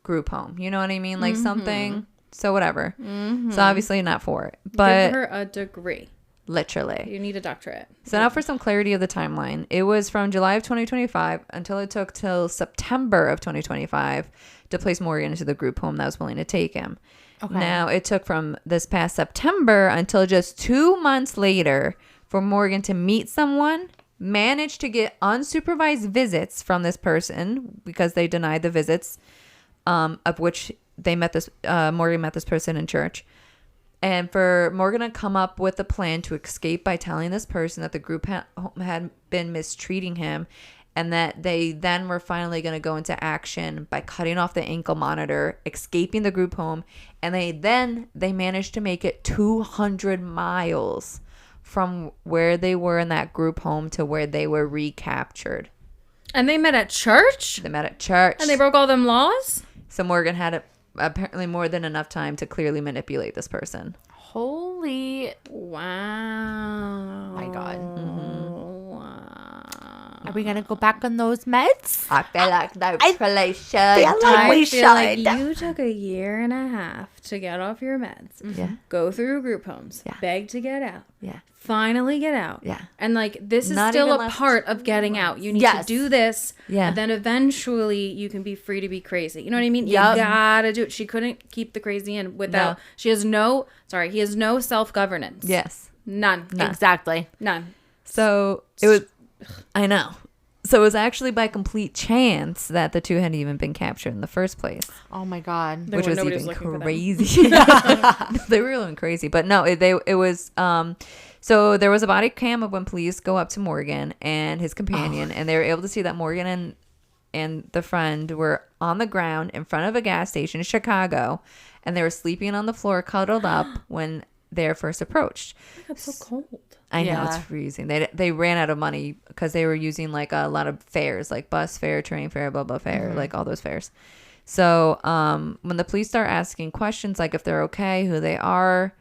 group home. You know what I mean? Like something. So whatever. So obviously not for it. But give her a degree. literally. You need a doctorate. So now for some clarity of the timeline. It was from July of 2025 until it took till September of 2025 to place Morgan into the group home that was willing to take him. Okay. Now it took from this past September until just 2 months later for Morgan to meet someone, manage to get unsupervised visits from this person because they denied the visits, of which they met this Morgan met this person in church. And for Morgan to come up with a plan to escape by telling this person that the group had been mistreating him, and that they then were finally going to go into action by cutting off the ankle monitor, escaping the group home, and they managed to make it 200 miles from where they were in that group home to where they were recaptured. And they met at church? They met at church. And they broke all them laws? So Morgan had apparently more than enough time to clearly manipulate this person. Holy. Wow. My God. Wow. Are we going to go back on those meds? I feel like no, we should. I feel like you took a year and a half to get off your meds. Yeah. Go through group homes. Yeah. Beg to get out. Yeah. Finally get out. Yeah. And like this is Not still even a last part of getting out. You need to do this. Yeah. And then eventually you can be free to be crazy. You know what I mean? Yep. You gotta do it. She couldn't keep the crazy in without he has no self-governance. Yes. None. Exactly. None. So it was, I know. So it was actually by complete chance that the two hadn't even been captured in the first place. Oh my God. Which was even crazy. They were going crazy. But no, it was, so there was a body cam of when police go up to Morgan and his companion, and they were able to see that Morgan and the friend were on the ground in front of a gas station in Chicago, and they were sleeping on the floor cuddled up when they were first approached. It's so cold. I know, it's freezing. They ran out of money because they were using like a lot of fares, like bus fare, train fare, blah blah fare, like all those fares. So when the police start asking questions like if they're okay, who they are,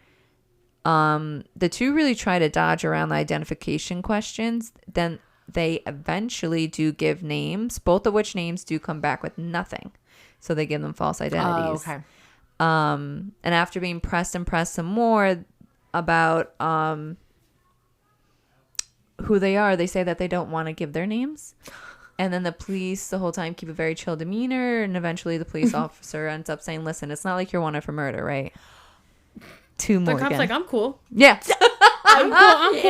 the two really try to dodge around the identification questions. Then they eventually do give names, both of which names do come back with nothing. So they give them false identities. Oh, okay. And after being pressed some more about who they are, they say that they don't want to give their names. And then the police the whole time keep a very chill demeanor, and eventually the police officer ends up saying, listen, it's not like you're wanted for murder, right? To Morgan. The cop's like, I'm cool. Yeah. I'm cool.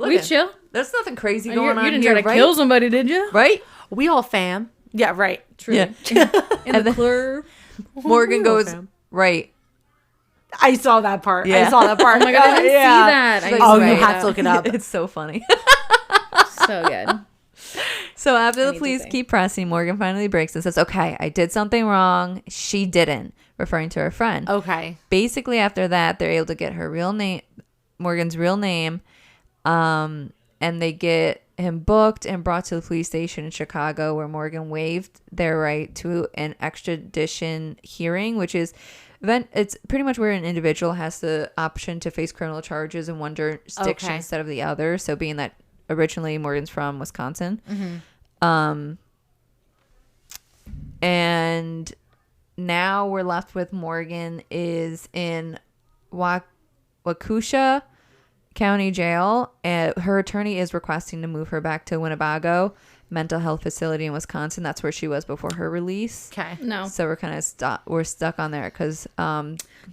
We chill. There's nothing crazy going on. You didn't try to kill somebody, did you? Right? We all fam. Yeah, right. True. Yeah. In the club. Morgan goes, right. I saw that part. Yeah. I saw that part. Oh my God, I didn't see that. You have to look it up. It's so funny. So good. So after the police keep pressing, Morgan finally breaks and says, okay, I did something wrong. She didn't, referring to her friend. Okay. Basically, after that, they're able to get her real name, Morgan's real name, and they get him booked and brought to the police station in Chicago, where Morgan waived their right to an extradition hearing, which is it's pretty much where an individual has the option to face criminal charges in one jurisdiction instead of the other. So being that originally Morgan's from Wisconsin. And now we're left with Morgan is in Waukesha County Jail, and her attorney is requesting to move her back to Winnebago mental health facility in Wisconsin. That's where she was before her release. Okay. No. So we're kind of stuck on there because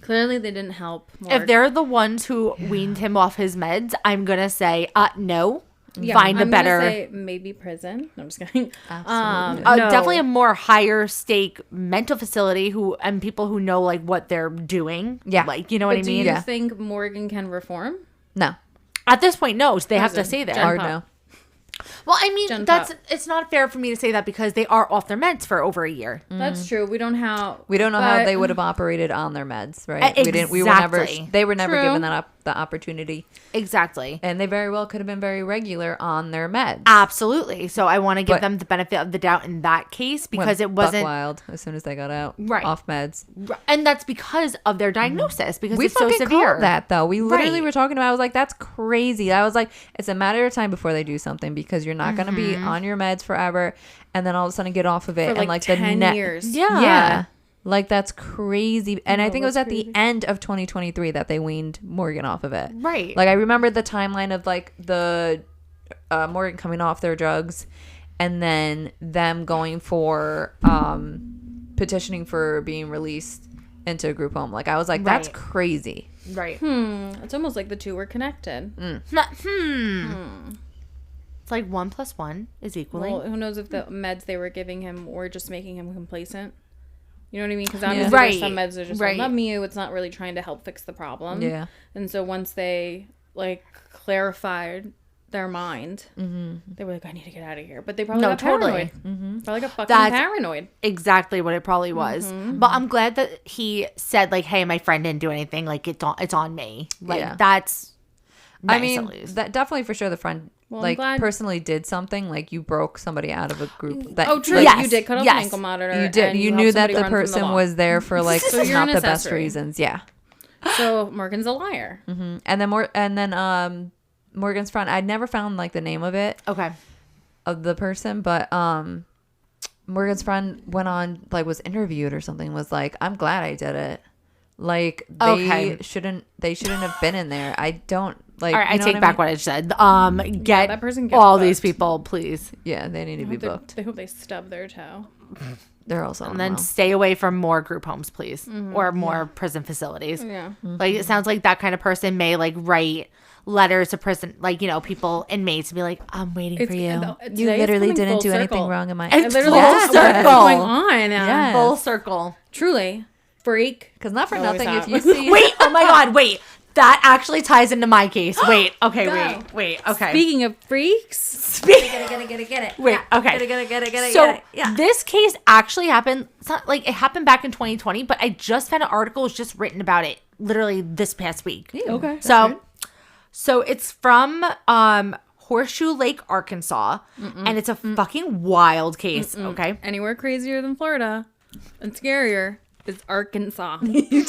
clearly they didn't help. If they're the ones who weaned him off his meds, I'm gonna say no. Yeah, find a better. Gonna say maybe prison. No, I'm just kidding. Absolutely. No. Definitely a more higher stake mental facility and people who know like what they're doing. Yeah. Like, you know what I mean? Do you think Morgan can reform? no. At this point, no. So they have to stay there. Or no. Well, I mean, Gen it's not fair for me to say that because they are off their meds for over a year. That's true. We don't know how they would have operated on their meds, right? Exactly. They were never True. given the opportunity. Exactly. And they very well could have been very regular on their meds. Absolutely. So I want to give them the benefit of the doubt in that case because it wasn't buck wild as soon as they got out Right. off meds. And that's because of their diagnosis because We it's so fucking severe. called that though. We literally Right. were talking about. I was like, that's crazy. I was like, it's a matter of time before they do something because you're not going to be on your meds forever, and then all of a sudden get off of it for and like the 10 years. Yeah. Like that's crazy. And I think it was that's at the end of 2023 that they weaned Morgan off of it. Right. Like I remember the timeline of like the Morgan coming off their drugs and then them going for petitioning for being released into a group home. Like I was like, that's Right. crazy. Right. It's almost like the two were connected. It's like 1 + 1 is equaling. Well, who knows if the meds they were giving him were just making him complacent? You know what I mean? Because obviously Right. there's some meds that are just Right. love you. It's not really trying to help fix the problem. Yeah. And so once they like clarified their mind, they were like, I need to get out of here. But they probably got paranoid. Probably got fucking paranoid. Exactly what it probably was. But I'm glad that he said like, "Hey, my friend didn't do anything. Like it's on me." Like Yeah. that's nice, I mean, at least. that definitely for sure the friend Well, I'm like glad- personally did something. Like you broke somebody out of a group. That, Oh, true. like, Yes. You did cut off Yes. an ankle monitor. you did. and You helped knew that somebody the run from person law. was there for like So you're not an the best accessory. reasons. Yeah. So Morgan's a liar. And then Morgan's friend. I'd never found like the name of it. Okay. Of the person, but Morgan's friend went on like was interviewed or something, was like, I'm glad I did it. Like they shouldn't have been in there. I don't like. All right, I take back what I said. Get that person gets all booked. these people, please, Yeah, they need to be booked. I hope they stub their toe. They're also and then stay away from more group homes, please, or more prison facilities. Yeah. Like it sounds like that kind of person may like write letters to prison, like inmates, and be like, "I'm waiting for you." You literally didn't do anything wrong in my. It's Literally, full what's circle. going on? Yes. Full circle. Truly, freak. Because not for No, nothing, it's if not. you see. Wait, oh my god, wait. That actually ties into my case. Wait, okay, wait, okay. Speaking of freaks, Get it. Wait, okay. Get it. So this case actually happened. It's not like it happened back in 2020, but I just found an article was just written about it literally this past week. okay. So it's from Horseshoe Lake, Arkansas, and it's a fucking wild case. Okay. Anywhere crazier than Florida and scarier is Arkansas.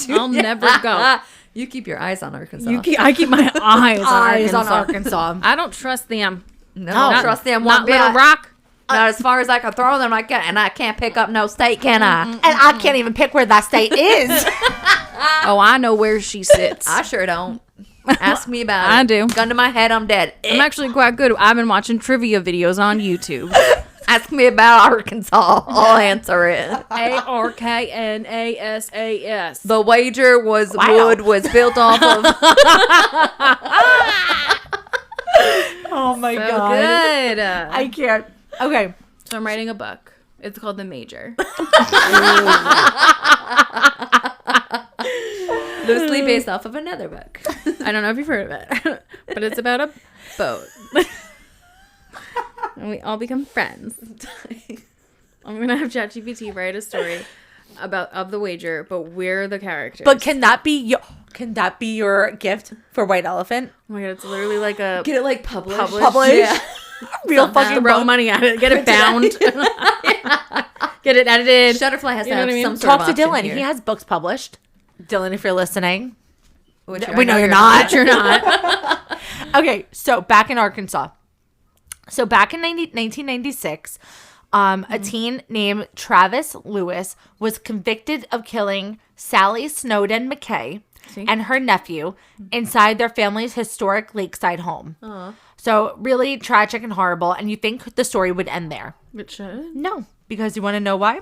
I'll never go. You keep your eyes on Arkansas. I keep my eyes on on Arkansas. Arkansas. I don't trust them. no, Not- trust them Not one bit. Little Rock. Not as far as I can throw them. And I can't pick up no state, can I? And I can't even pick where that state is. Oh, I know where she sits. I sure don't. Ask me about it. I do. Gun to my head, I'm dead. I'm actually quite good. I've been watching trivia videos on YouTube. Ask me about Arkansas. I'll answer it. ARKNASAS. The wager was wood was built off of. Oh my So god. good. I can't. Okay. So I'm writing a book. It's called The Major. Loosely based off of another book. I don't know if you've heard of it, but it's about a boat. And we all become friends. I'm going to have ChatGPT write a story of the wager, but we're the characters. But can that be your gift for White Elephant? Oh my god, it's literally like a Get it like published. Published? Yeah. Real fucking fucking throw book. money at it, get it bound, get it edited. Shutterfly has You to know have what I mean? some sort Talk of to option Dylan. here. He has books published. Dylan, if you're listening. Which We know you're not. You're not. Okay, so back in Arkansas. So back in 1996, a teen named Travis Lewis was convicted of killing Sally Snowden McKay and her nephew inside their family's historic lakeside home. So really tragic and horrible, and you think the story would end there. It should. No, because you want to know why?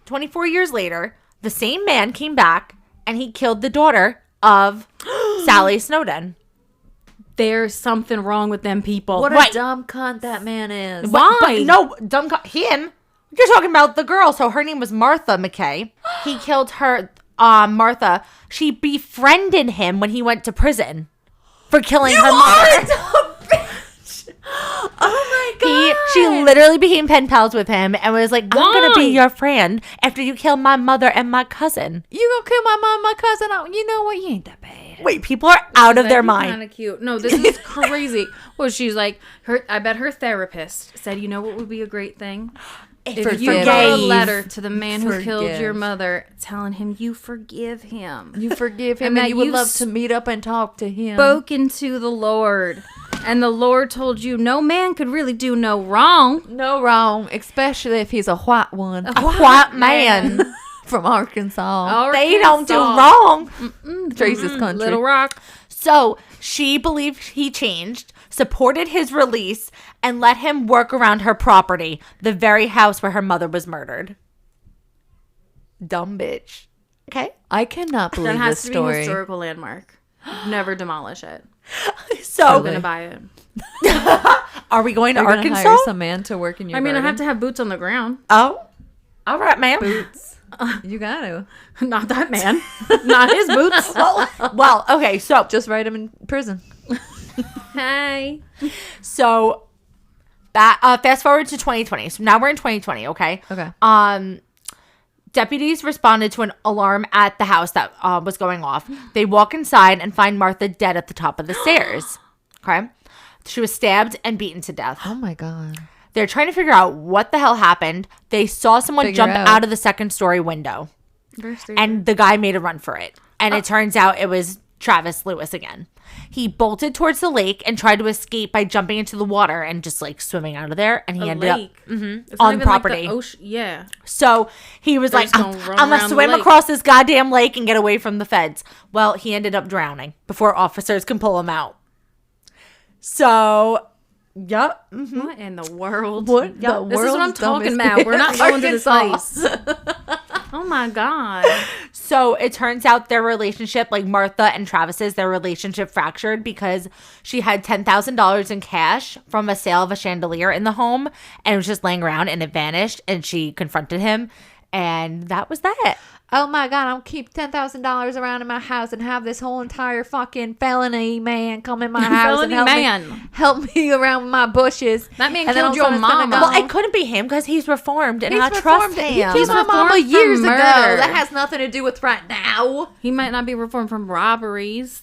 24 years later, the same man came back and he killed the daughter of Sally Snowden. There's something wrong with them people. What Right. a dumb cunt that man is. Why? But no, him. You're talking about the girl. So her name was Martha McKay. He killed her, Martha. She befriended him when he went to prison for killing her mother. She literally became pen pals with him and was like, I'm going to be your friend after you kill my mother and my cousin. You gonna kill my mom and my cousin? You know what? You ain't that bad. Wait, people are out of their mind. Kind of cute. No, this is crazy. Well, she's like, I bet her therapist said, you know what would be a great thing? If you wrote a letter to the man who killed your mother, telling him you forgive him. You forgive him and you would love to meet up and talk to him. Spoken to the Lord. And the Lord told you no man could really do no wrong. No wrong, especially if he's a white one. A white man. From Arkansas. They don't do wrong. Trace's country. Little Rock. So she believed he changed, supported his release, and let him work around her property, the very house where her mother was murdered. Dumb bitch. Okay. I cannot believe that has this to story. Be a historical landmark. Never demolish it. So I'm gonna buy it. Are we going to You're Arkansas? Hire some man to work in your garden? I have to have boots on the ground. Oh, all right, ma'am. Boots. You got to. Not that man. Not his boots. Well, okay. So just write him in prison. Hey. So, fast forward to 2020. So now we're in 2020. Okay. Okay. Deputies responded to an alarm at the house that was going off. They walk inside and find Martha dead at the top of the stairs. Okay. She was stabbed and beaten to death. Oh my God. They're trying to figure out what the hell happened. They saw someone jump out of the second story window. And the guy made a run for it. And it turns out it was Travis Lewis again. He bolted towards the lake and tried to escape by jumping into the water and just like swimming out of there. And he ended up on property. Like yeah. So he was like, I'm going to swim across this goddamn lake and get away from the feds. Well, he ended up drowning before officers can pull him out. So, yep. Mm-hmm. What in the world? What? Yep. This is what I'm talking about. We're not going to this place. Oh my God. So it turns out their relationship, like Martha and Travis's, their relationship fractured because she had $10,000 in cash from a sale of a chandelier in the home and it was just laying around and it vanished and she confronted him and that was that. Oh my God, I'll keep $10,000 around in my house and have this whole entire fucking felony man come in my house and help me around my bushes. That man killed your mama. Well, it couldn't be him because he's reformed and I trust him. He killed my mama years ago. That has nothing to do with right now. He might not be reformed from robberies.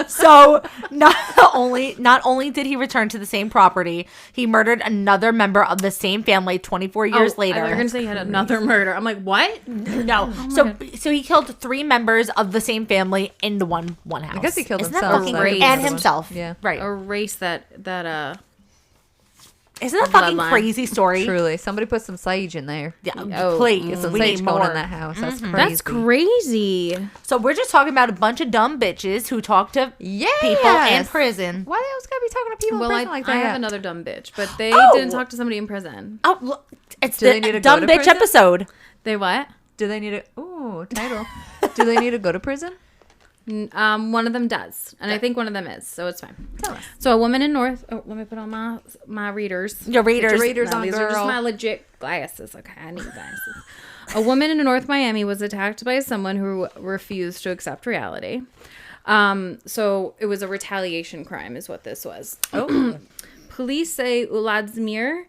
So not only did he return to the same property, he murdered another member of the same family 24 years later. They're gonna say he had another murder. I'm like, what? No. So he killed 3 members of the same family in the one house. I guess he killed Isn't himself. That fucking and himself. Yeah. Right. Erase that Isn't that a fucking crazy story? Truly. Somebody put some sage in there. Yeah, please. Get some we sage need going more in that house. That's crazy. That's crazy. So we're just talking about a bunch of dumb bitches who talk to people in prison. Why they always gotta be talking to people in prison like that? I have another dumb bitch, but they didn't talk to somebody in prison. Oh, look, it's the dumb bitch episode. They what? Do they need a title? Do they need to go to prison? One of them does, and I think one of them is, so it's fine. Tell us. So a woman in North. Oh, let me put on my readers. Your readers. Your readers no, on, these girl. are just my legit glasses. Okay, I need glasses. A woman in North Miami was attacked by someone who refused to accept reality. So it was a retaliation crime, is what this was. Oh. Police say Uladzmir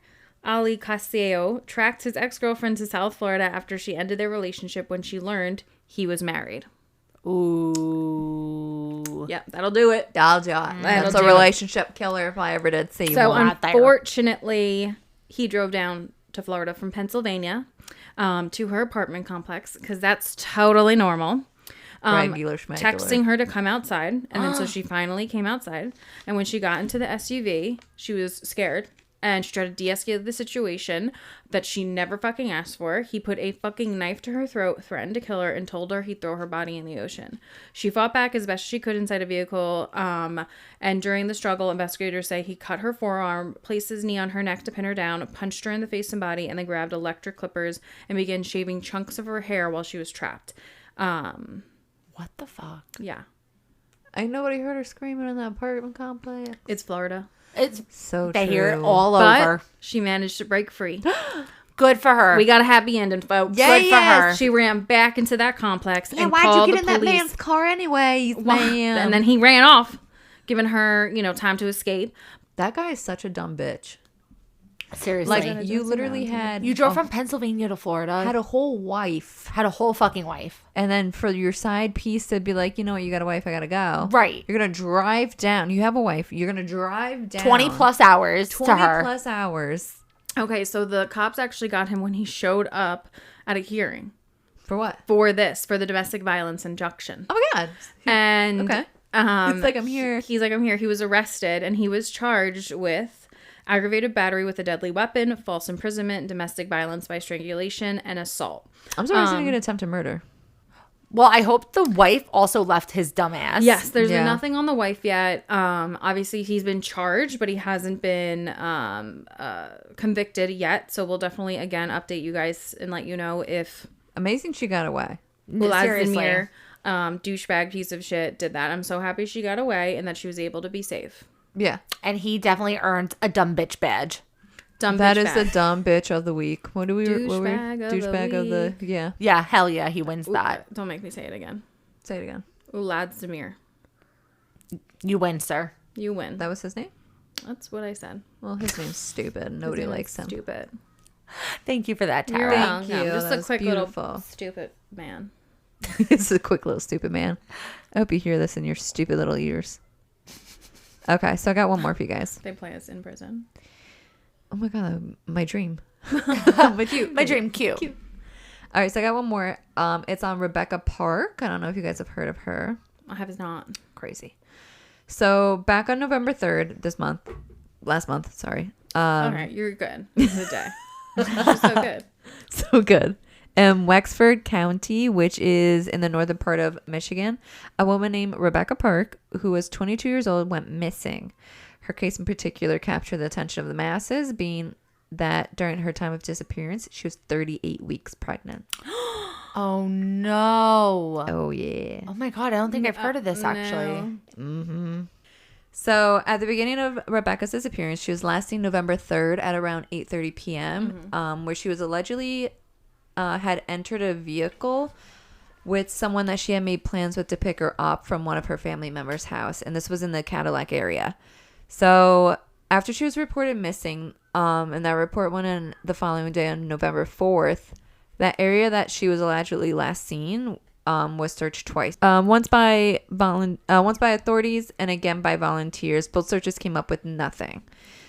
Ali Caseo tracked his ex-girlfriend to South Florida after she ended their relationship when she learned he was married. Ooh. Yep, that'll do it. That's a relationship killer if I ever did see so one. So unfortunately, he drove down to Florida from Pennsylvania to her apartment complex because that's totally normal. Regular schmegular. Texting her to come outside. And then so she finally came outside. And when she got into the SUV, she was scared. And she tried to de-escalate the situation that she never fucking asked for. He put a fucking knife to her throat, threatened to kill her, and told her he'd throw her body in the ocean. She fought back as best she could inside a vehicle. And during the struggle, investigators say he cut her forearm, placed his knee on her neck to pin her down, punched her in the face and body, and then grabbed electric clippers and began shaving chunks of her hair while she was trapped. What the fuck? Yeah. Ain't nobody heard her screaming in the apartment complex. It's Florida. It's so they true. hear it all but over. She managed to break free. Good for her. We got a happy ending, folks. Yeah, good for her. She ran back into that complex and why'd called you get the in police. that man's car anyways, man? And then he ran off, giving her, time to escape. That guy is such a dumb bitch. Seriously. Like, you literally had... You drove from Pennsylvania to Florida. Had a whole wife. Had a whole fucking wife. And then for your side piece to be like, you know what, you got a wife, I gotta go. Right. You're gonna drive down. You have a wife. You're gonna drive down 20 plus hours 20 to her. plus hours. Okay, so the cops actually got him when he showed up at a hearing. For what? For the domestic violence injunction. Oh my God. And Okay. It's like, I'm here. He's like, I'm here. He was arrested and he was charged with aggravated battery with a deadly weapon, false imprisonment, domestic violence by strangulation, and assault. I'm surprised he didn't get attempted murder. Well, I hope the wife also left his dumbass. Yes, there's nothing on the wife yet. Obviously, he's been charged, but he hasn't been convicted yet. So we'll definitely, again, update you guys and let you know if... Amazing she got away. Seriously. Douchebag piece of shit did that. I'm so happy she got away and that she was able to be safe. Yeah. And he definitely earned a dumb bitch badge. That is the dumb bitch of the week. What do we... Douchebag of the... Yeah. Yeah, hell yeah, he wins that. Don't make me say it again. Say it again. Ulad Zamir. You win, sir. You win. That was his name? That's what I said. Well, his name's stupid. Nobody likes him. Stupid. Thank you for that, Tara. You're Thank welcome. you. Just That a was quick beautiful. little stupid man. It's a quick little stupid man. I hope you hear this in your stupid little ears. Okay, so I got one more for you guys. They play us in prison. Oh my God, my dream. My dream, cute. All right, so I got one more. It's on Rebecca Park. I don't know if you guys have heard of her. I have not. Crazy. So back on November 3rd, last month, sorry. All right, you're good. This is a day. You're so good. So good. In Wexford County, which is in the northern part of Michigan, a woman named Rebecca Park, who was 22 years old, went missing. Her case in particular captured the attention of the masses, being that during her time of disappearance, she was 38 weeks pregnant. Oh, no. Oh, yeah. Oh, my God. I don't think I've heard of this, actually. No. So at the beginning of Rebecca's disappearance, she was last seen November 3rd at around 8:30 p.m., where she was allegedly had entered a vehicle with someone that she had made plans with to pick her up from one of her family members' house. And this was in the Cadillac area. So after she was reported missing, and that report went in the following day on November 4th, that area that she was allegedly last seen was searched twice. Once by authorities and again by volunteers. Both searches came up with nothing.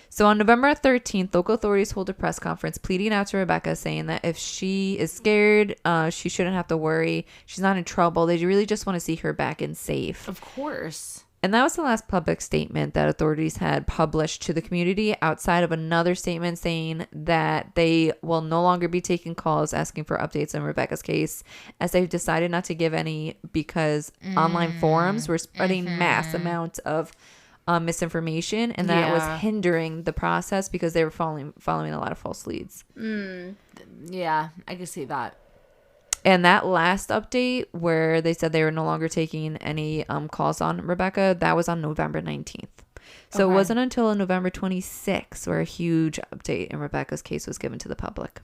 So on November 13th, local authorities hold a press conference pleading out to Rebecca, saying that if she is scared, she shouldn't have to worry. She's not in trouble. They really just want to see her back and safe. Of course. And that was the last public statement that authorities had published to the community, outside of another statement saying that they will no longer be taking calls asking for updates on Rebecca's case, as they've decided not to give any because online forums were spreading mass amounts of misinformation, and that was hindering the process because they were following a lot of false leads. Yeah, I can see that. And that last update where they said they were no longer taking any calls on Rebecca, that was on November 19th. So It wasn't until November 26th where a huge update in Rebecca's case was given to the public.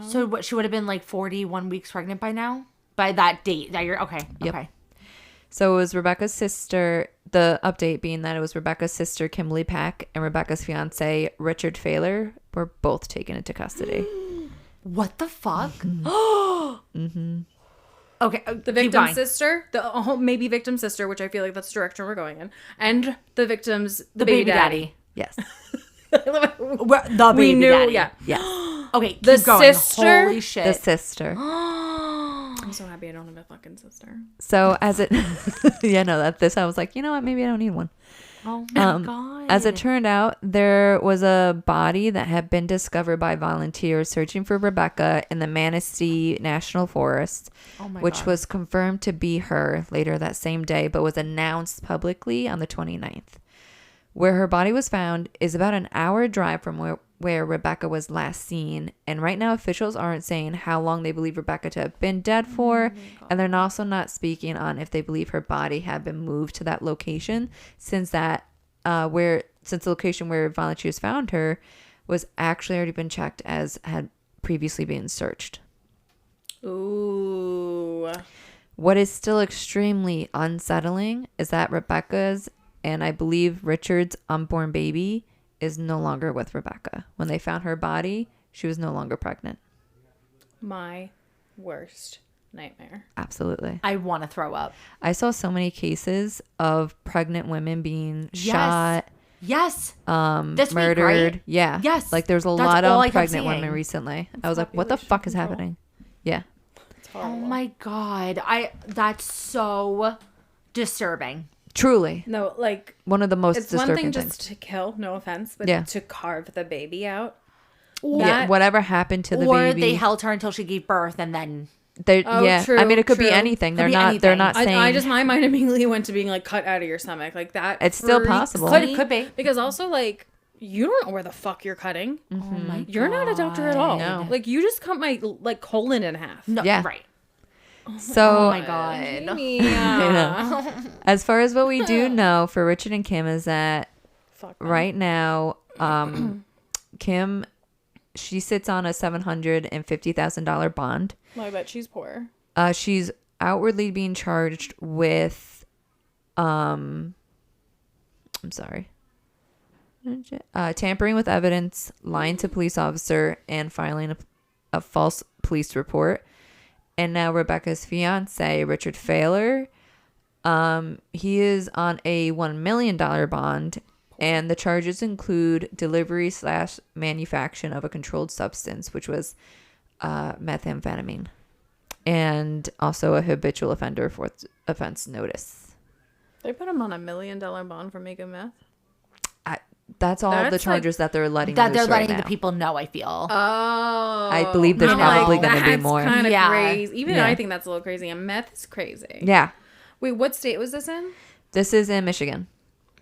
So what, she would have been like 41 weeks pregnant by now? By that date that you're okay. Yep. Okay. So it was Rebecca's sister, the update being that it was Rebecca's sister, Kimberly Pack, and Rebecca's fiance, Richard Fahler, were both taken into custody. What the fuck? Okay, The victim's sister, maybe victim's sister, which I feel like that's the direction we're going in, and the victim's the baby daddy. Yes. The baby daddy. Yeah. Yes. Okay, keep The going. sister? Holy shit. The sister. I'm so happy I don't have a fucking sister. So as it, I was like, you know what? Maybe I don't need one. Oh my God. As it turned out, there was a body that had been discovered by volunteers searching for Rebecca in the Manistee National Forest, which was confirmed to be her later that same day, but was announced publicly on the 29th. Where her body was found is about an hour drive from where Rebecca was last seen. And right now, officials aren't saying how long they believe Rebecca to have been dead for. And they're also not speaking on if they believe her body had been moved to that location, since the location where volunteers found her was actually already been checked as had previously been searched. Ooh. What is still extremely unsettling is that Rebecca's and I believe Richard's unborn baby is no longer with Rebecca. When they found her body, she was no longer pregnant. My worst nightmare. Absolutely. I want to throw up. I saw so many cases of pregnant women being shot, Yes. murdered. week, right? Yeah. Yes. Like there's a That's lot all I of kept pregnant women seeing. recently. I was like, what the fuck is happening? Yeah. It's Oh horrible. my God. That's so disturbing. Truly. No, like, One of the most it's one disturbing thing things. just to kill, no offense, but Yeah. to carve the baby out. Yeah, That- whatever happened to the Or baby. they held her until she gave birth and then... Oh, yeah. true, I mean, it could be true. anything. Could They're be not. They're anything. not saying. I just, my mind immediately went to being like cut out of your stomach. Like that. It's still freaks possible. me. Could be. Because also, like, you don't know where the fuck you're cutting. Oh my God. You're not a doctor at all. No. Like, you just cut my, like, colon in half. No, Yeah. right. So, Oh my God. Yeah. as far as what we do know for Richard and Kim is that Fuck them. right now, Kim, she sits on a $750,000 bond. Well, I bet she's poor. She's outwardly being charged with, I'm sorry, tampering with evidence, lying to police officer, and filing a false police report. And now Rebecca's fiance, Richard Failer, he is on a $1 million bond, and the charges include delivery / manufacture of a controlled substance, which was methamphetamine, and also a habitual offender fourth offense notice. They put him on $1 million bond for making meth. That's all the That's charges that they're letting That loose they're letting right the now. people know, I feel. Oh. I believe there's I'm probably like, going to be that's more. kind of Yeah. crazy. Even Yeah. I think that's a little crazy. And meth is crazy. Yeah. Wait, what state was this in? This is in Michigan.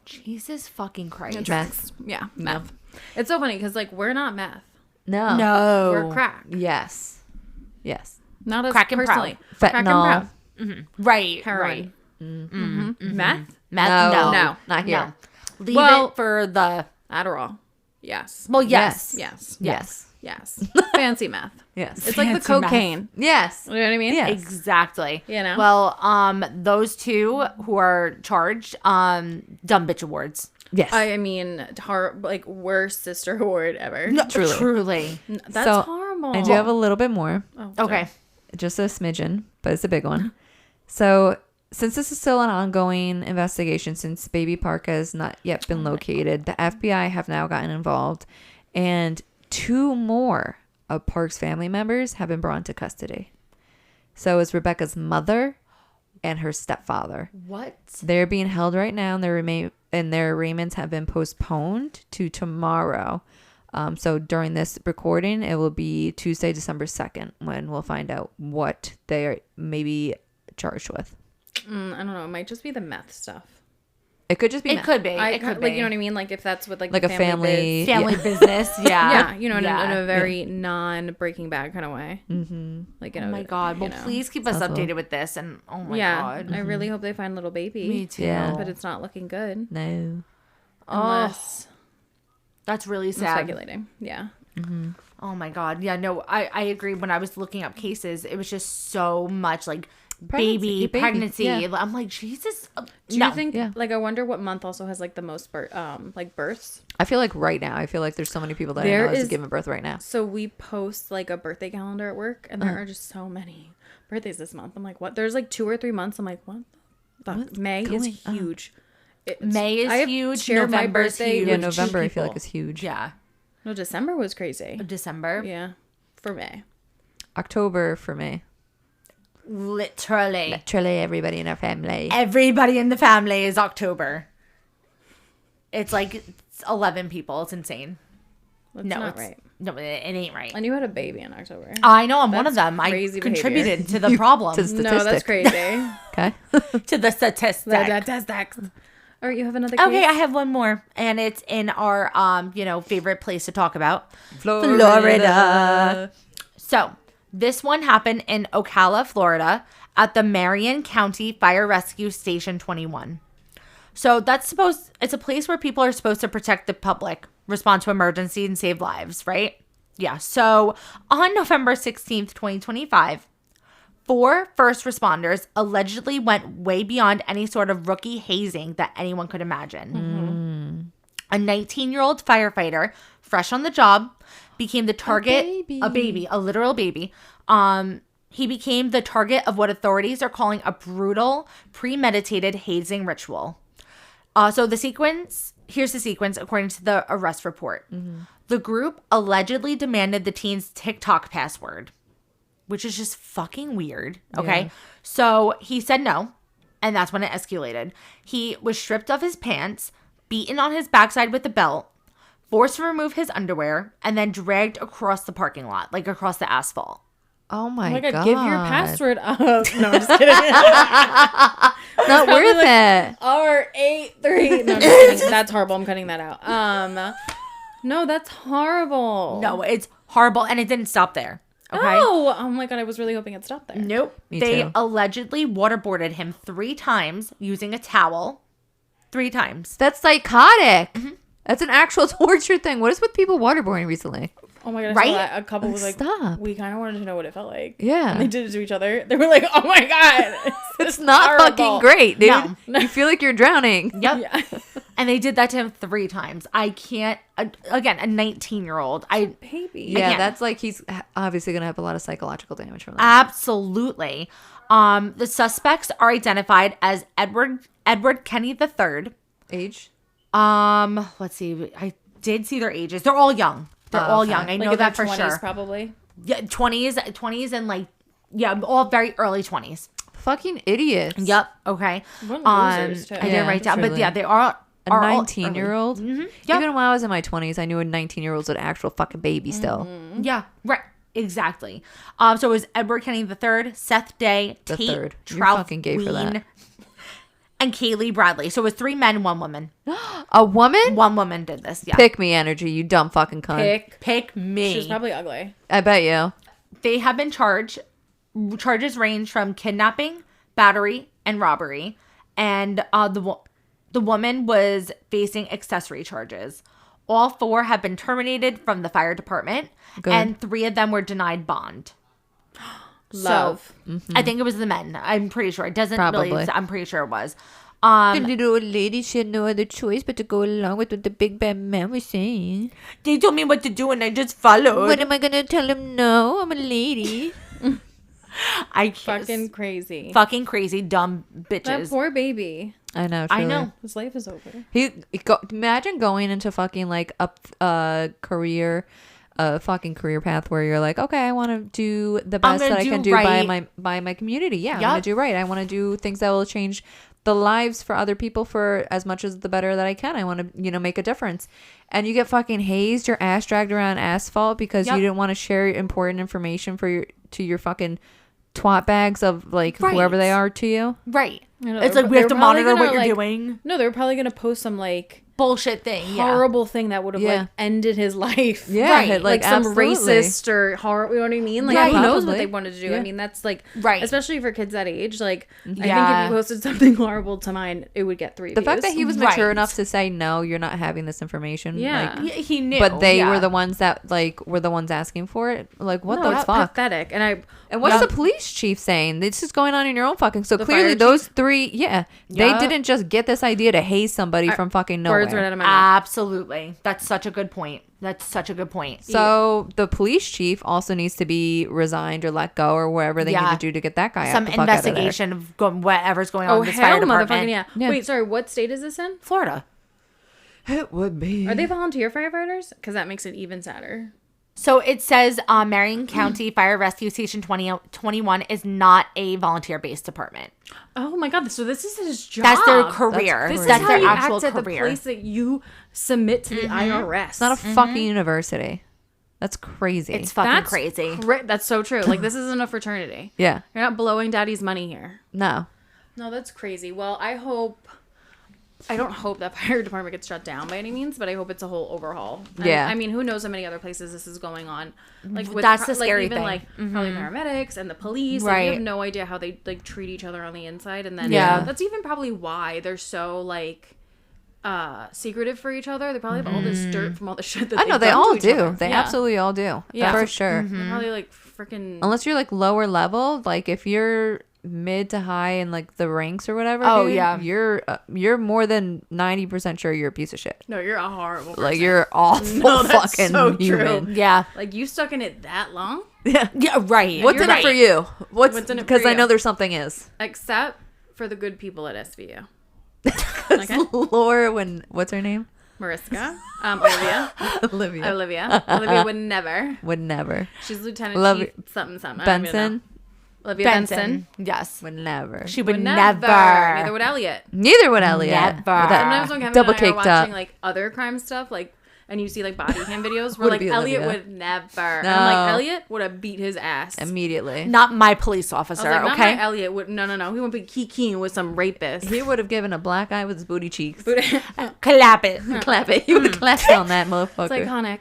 Jesus fucking Christ. Meth. Yeah, meth. It's so funny because, like, we're not meth. No. No. We're crack. Yes. Yes. Not us Crack and personally. proud. Crack and Fentanyl. proud. Right. Heroin. Right. Meth? Meth? No. No. Not here. No. Leave Well- it for the... Adderall. Yes. Well, yes. Yes. Yes. Yes. Fancy meth. Yes. It's like the Fancy meth. cocaine. Yes. You know what I mean? Yes. Exactly. You know? Well, those two who are charged, dumb bitch awards. Yes. I mean, like, worst sister award ever. No, Truly. truly. That's So, horrible. I do have a little bit more. Oh, sorry. Okay. Just a smidgen, but it's a big one. So, since this is still an ongoing investigation, since Baby Park has not yet been located, the FBI have now gotten involved, and 2 more of Park's family members have been brought into custody. So it's Rebecca's mother and her stepfather. What? They're being held right now, and their arraignments have been postponed to tomorrow. So during this recording, it will be Tuesday, December 2nd, when we'll find out what they are maybe charged with. I don't know. It might just be the meth stuff. It could just be It meth. could be. It could like, be. you know what I mean? Like, if that's with, like Like the a family. Family business. Yeah. Yeah, you know, in Yeah. a very non-Breaking Bad kind of way. Mm-hmm. Like, you Oh know, my God. Well, you know. please keep us Awesome. updated with this. And oh my Yeah, God. I really hope they find little baby. Me too. Yeah. But it's not looking good. No. Unless That's really I'm sad. speculating. Yeah. Oh my God. Yeah, no, I agree. When I was looking up cases, it was just so much like Pregnancy, baby, pregnancy. yeah. I'm like, Jesus. Do No. you think, Yeah. like, I wonder what month also has, like, the most births? I feel like right now, I feel like there's so many people that There I know is is- giving birth right now. So we post, like, a birthday calendar at work, and there are just so many birthdays this month. I'm like, what? There's, like, 2 or 3 months. I'm like, what? What's May is going on? huge. May is I have huge, shared my November's birthday huge. Yeah, with two November I feel people. like is huge. Yeah. No, December was crazy. December. Yeah, for May. October for me. Literally. Literally everybody in our family. Everybody in the family is October. It's like 11 people. It's insane. That's No, not it's right. No, it ain't right. And you had a baby in October. I know I'm one of That's them. I crazy contributed to the problem, To No, that's statistic. crazy. Okay. to the statistic. All right, you have another case? Okay, I have one more, and it's in our favorite place to talk about, Florida. So this one happened in Ocala, Florida, at the Marion County Fire Rescue Station 21. So it's a place where people are supposed to protect the public, respond to emergency, and save lives, right? Yeah. So on November 16th, 2025, 4 first responders allegedly went way beyond any sort of rookie hazing that anyone could imagine. A 19-year-old firefighter, fresh on the job, became the target. A literal baby. He became the target of what authorities are calling a brutal, premeditated hazing ritual. So here's the sequence according to the arrest report. Mm-hmm. The group allegedly demanded the teen's TikTok password, which is just fucking weird. Okay. Yeah. So he said no, and that's when it escalated. He was stripped of his pants, beaten on his backside with a belt, forced to remove his underwear, and then dragged across the parking lot, like across the asphalt. Oh my God. Give your password up. No, I'm just kidding. Not worth it. R83. No, I'm just kidding. That's horrible. I'm cutting that out. No, that's horrible. No, it's horrible. And it didn't stop there. Okay. Oh my God. I was really hoping it stopped there. Nope. They allegedly waterboarded him 3 times using a towel. 3 times. That's psychotic. Mm-hmm. That's an actual torture thing. What is with people waterboarding recently? Oh my God, I saw that. A couple was like, stop. We kind of wanted to know what it felt like. Yeah. And they did it to each other. They were like, oh my God. It's not fucking great, dude. No. You feel like you're drowning. Yep. Yeah. And they did that to him 3 times. I can't, again, a 19-year-old. Baby. Yeah, that's like, he's obviously going to have a lot of psychological damage from that. Absolutely. The suspects are identified as Edward Kenny III. Age? Let's see. I did see their ages. They're all young. They're all young. I know that for 20s, sure. Probably. Yeah, 20s and like, yeah, all very early 20s. Fucking idiots. Yep. Okay. Losers, too. I didn't write down, but yeah, they are a 19-year-old. Mm-hmm. Yep. Even when I was in my 20s, I knew a 19-year-old's an actual fucking baby still. Mm-hmm. Yeah. Right. Exactly. So it was Edward Kenny III, Seth Day, the Tate third. You're fucking gay for that. And Kaylee Bradley. So it was 3 men, 1 woman. A woman? 1 woman did this. Yeah. Pick me energy, you dumb fucking cunt. Pick me. She's probably ugly. I bet you. They have been charged. Charges range from kidnapping, battery, and robbery. And the woman was facing accessory charges. All 4 have been terminated from the fire department. Good. And 3 of them were denied bond. Love. So, I think it was the men. I'm pretty sure. It doesn't Probably. really, I'm pretty sure it was. The little old lady, she had no other choice but to go along with what the big bad man was saying. They told me what to do and I just followed. What am I going to tell him? No, I'm a lady. Fucking crazy. Fucking crazy, dumb bitches. That poor baby. I know. Truly. I know. His life is over. Imagine going into fucking like a fucking career path where you're like, okay, I want to do the best that I can do right by my community. Yeah, I'm gonna do right. I want to do things that will change the lives for other people for as much as the better that I can. I want to, make a difference. And you get fucking hazed, your ass dragged around asphalt because you didn't want to share important information to your fucking twat bags of like whoever they are to you. Right. It's like we have to monitor what you're doing. No, they were probably gonna post some like bullshit thing, horrible thing that would have like ended his life. Yeah, right. Like some racist or horror. You know what I mean? Like who knows what they wanted to do? Yeah. I mean, that's like right, especially for kids that age. Like I think if you posted something horrible to mine, it would get 3 views. The fact that he was mature enough to say no, you're not having this information. Yeah, like, he knew. But they were the ones that were the ones asking for it. Like what the fuck? Pathetic. And what's the police chief saying? This is going on in your own fucking. So clearly those 3, they didn't just get this idea to haze somebody from fucking nowhere. Words right out of my mouth. Absolutely. That's such a good point. So the police chief also needs to be resigned or let go or whatever they need to do to get that guy some out the fuck investigation out of whatever's going on in this fire department. Yeah. Wait, sorry. What state is this in? Florida. It would be. Are they volunteer firefighters? Because that makes it even sadder. So it says Marion County Fire Rescue Station 2021 is not a volunteer-based department. Oh my God! So this is his job. That's their career. That's their how you actual act at career. the place that you submit to the IRS. It's not a fucking university. That's crazy. It's fucking crazy. That's so true. Like this isn't a fraternity. Yeah. You're not blowing daddy's money here. No. No, that's crazy. Well, I don't hope that fire department gets shut down by any means, but I hope it's a whole overhaul. And, I mean, who knows how many other places this is going on? Like that's the scary even thing. Like probably paramedics and the police. Right. Like, you have no idea how they like treat each other on the inside, and then that's even probably why they're so like secretive for each other. They probably have all this dirt from all the shit that I know they all do. They absolutely all do. Yeah, for sure. They're probably like freaking. Unless you're like lower level, like if you're mid to high in like the ranks or whatever, Oh, dude, yeah. you're more than 90% sure you're a piece of shit. No, you're a horrible person. Like you're awful No, that's fucking so human. true. Yeah. Like, you stuck in it that long? Yeah. Yeah, right. What's in You're it for right. you? What's in it for Because I you? know there's something is. Except for the good people at SVU. Okay. Laura, what's her name? Mariska. Olivia. Olivia. Olivia would never. Would never. She's Lieutenant Chief something. I don't even know. Benson Olivia Benson. Yes. would never. She would Neither never. would Elliot. Neither would Elliot. Never. With that Sometimes when Kevin double and I are caked watching up. like other crime stuff, like, and you see like body cam videos, we're Would like, be Elliot Olivia. would never. And No. I'm like, Elliot would have beat his ass. Immediately. Not my police I was officer, like, not okay? my Elliot would. No. He wouldn't be kikiing with some rapist. He would have given a black eye with his booty cheeks. Clap it. Clap it. He would have clapped on that motherfucker. It's iconic.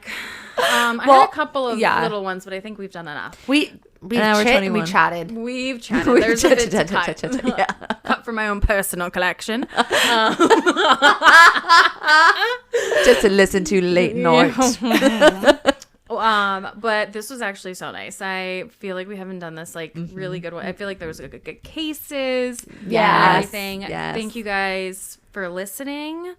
I Well, had a couple of yeah. little ones, but I think we've done enough. We've hour we 21. chatted. We've chatted. There's a bit to cut. Yeah. Cut for my own personal collection. Just to listen to late night. But this was actually so nice. I feel like we haven't done this like really good one. I feel like there was good cases. Yes. Everything. Yes. Thank you guys for listening.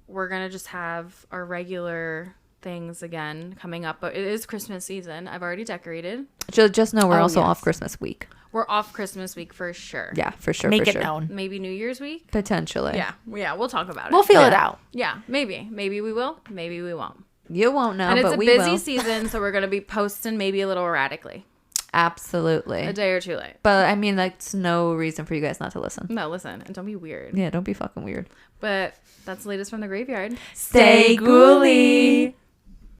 We're gonna just have our regular things again coming up, but it is Christmas season. I've already decorated. Just know we're Oh, also yes. off Christmas week. We're off Christmas week for sure. Yeah, for sure. Make for it sure. known. Maybe New Year's week. Potentially. Yeah, we'll talk about it. We'll feel it Yeah. out. Yeah, maybe we will. Maybe we won't. You won't know, And it's but a we busy will. season, so we're gonna be posting maybe a little erratically, Absolutely. a day or two late. But I mean, that's no reason for you guys not to listen. No, listen, and don't be weird. Yeah, don't be fucking weird. But that's the latest from the graveyard. Stay ghouly.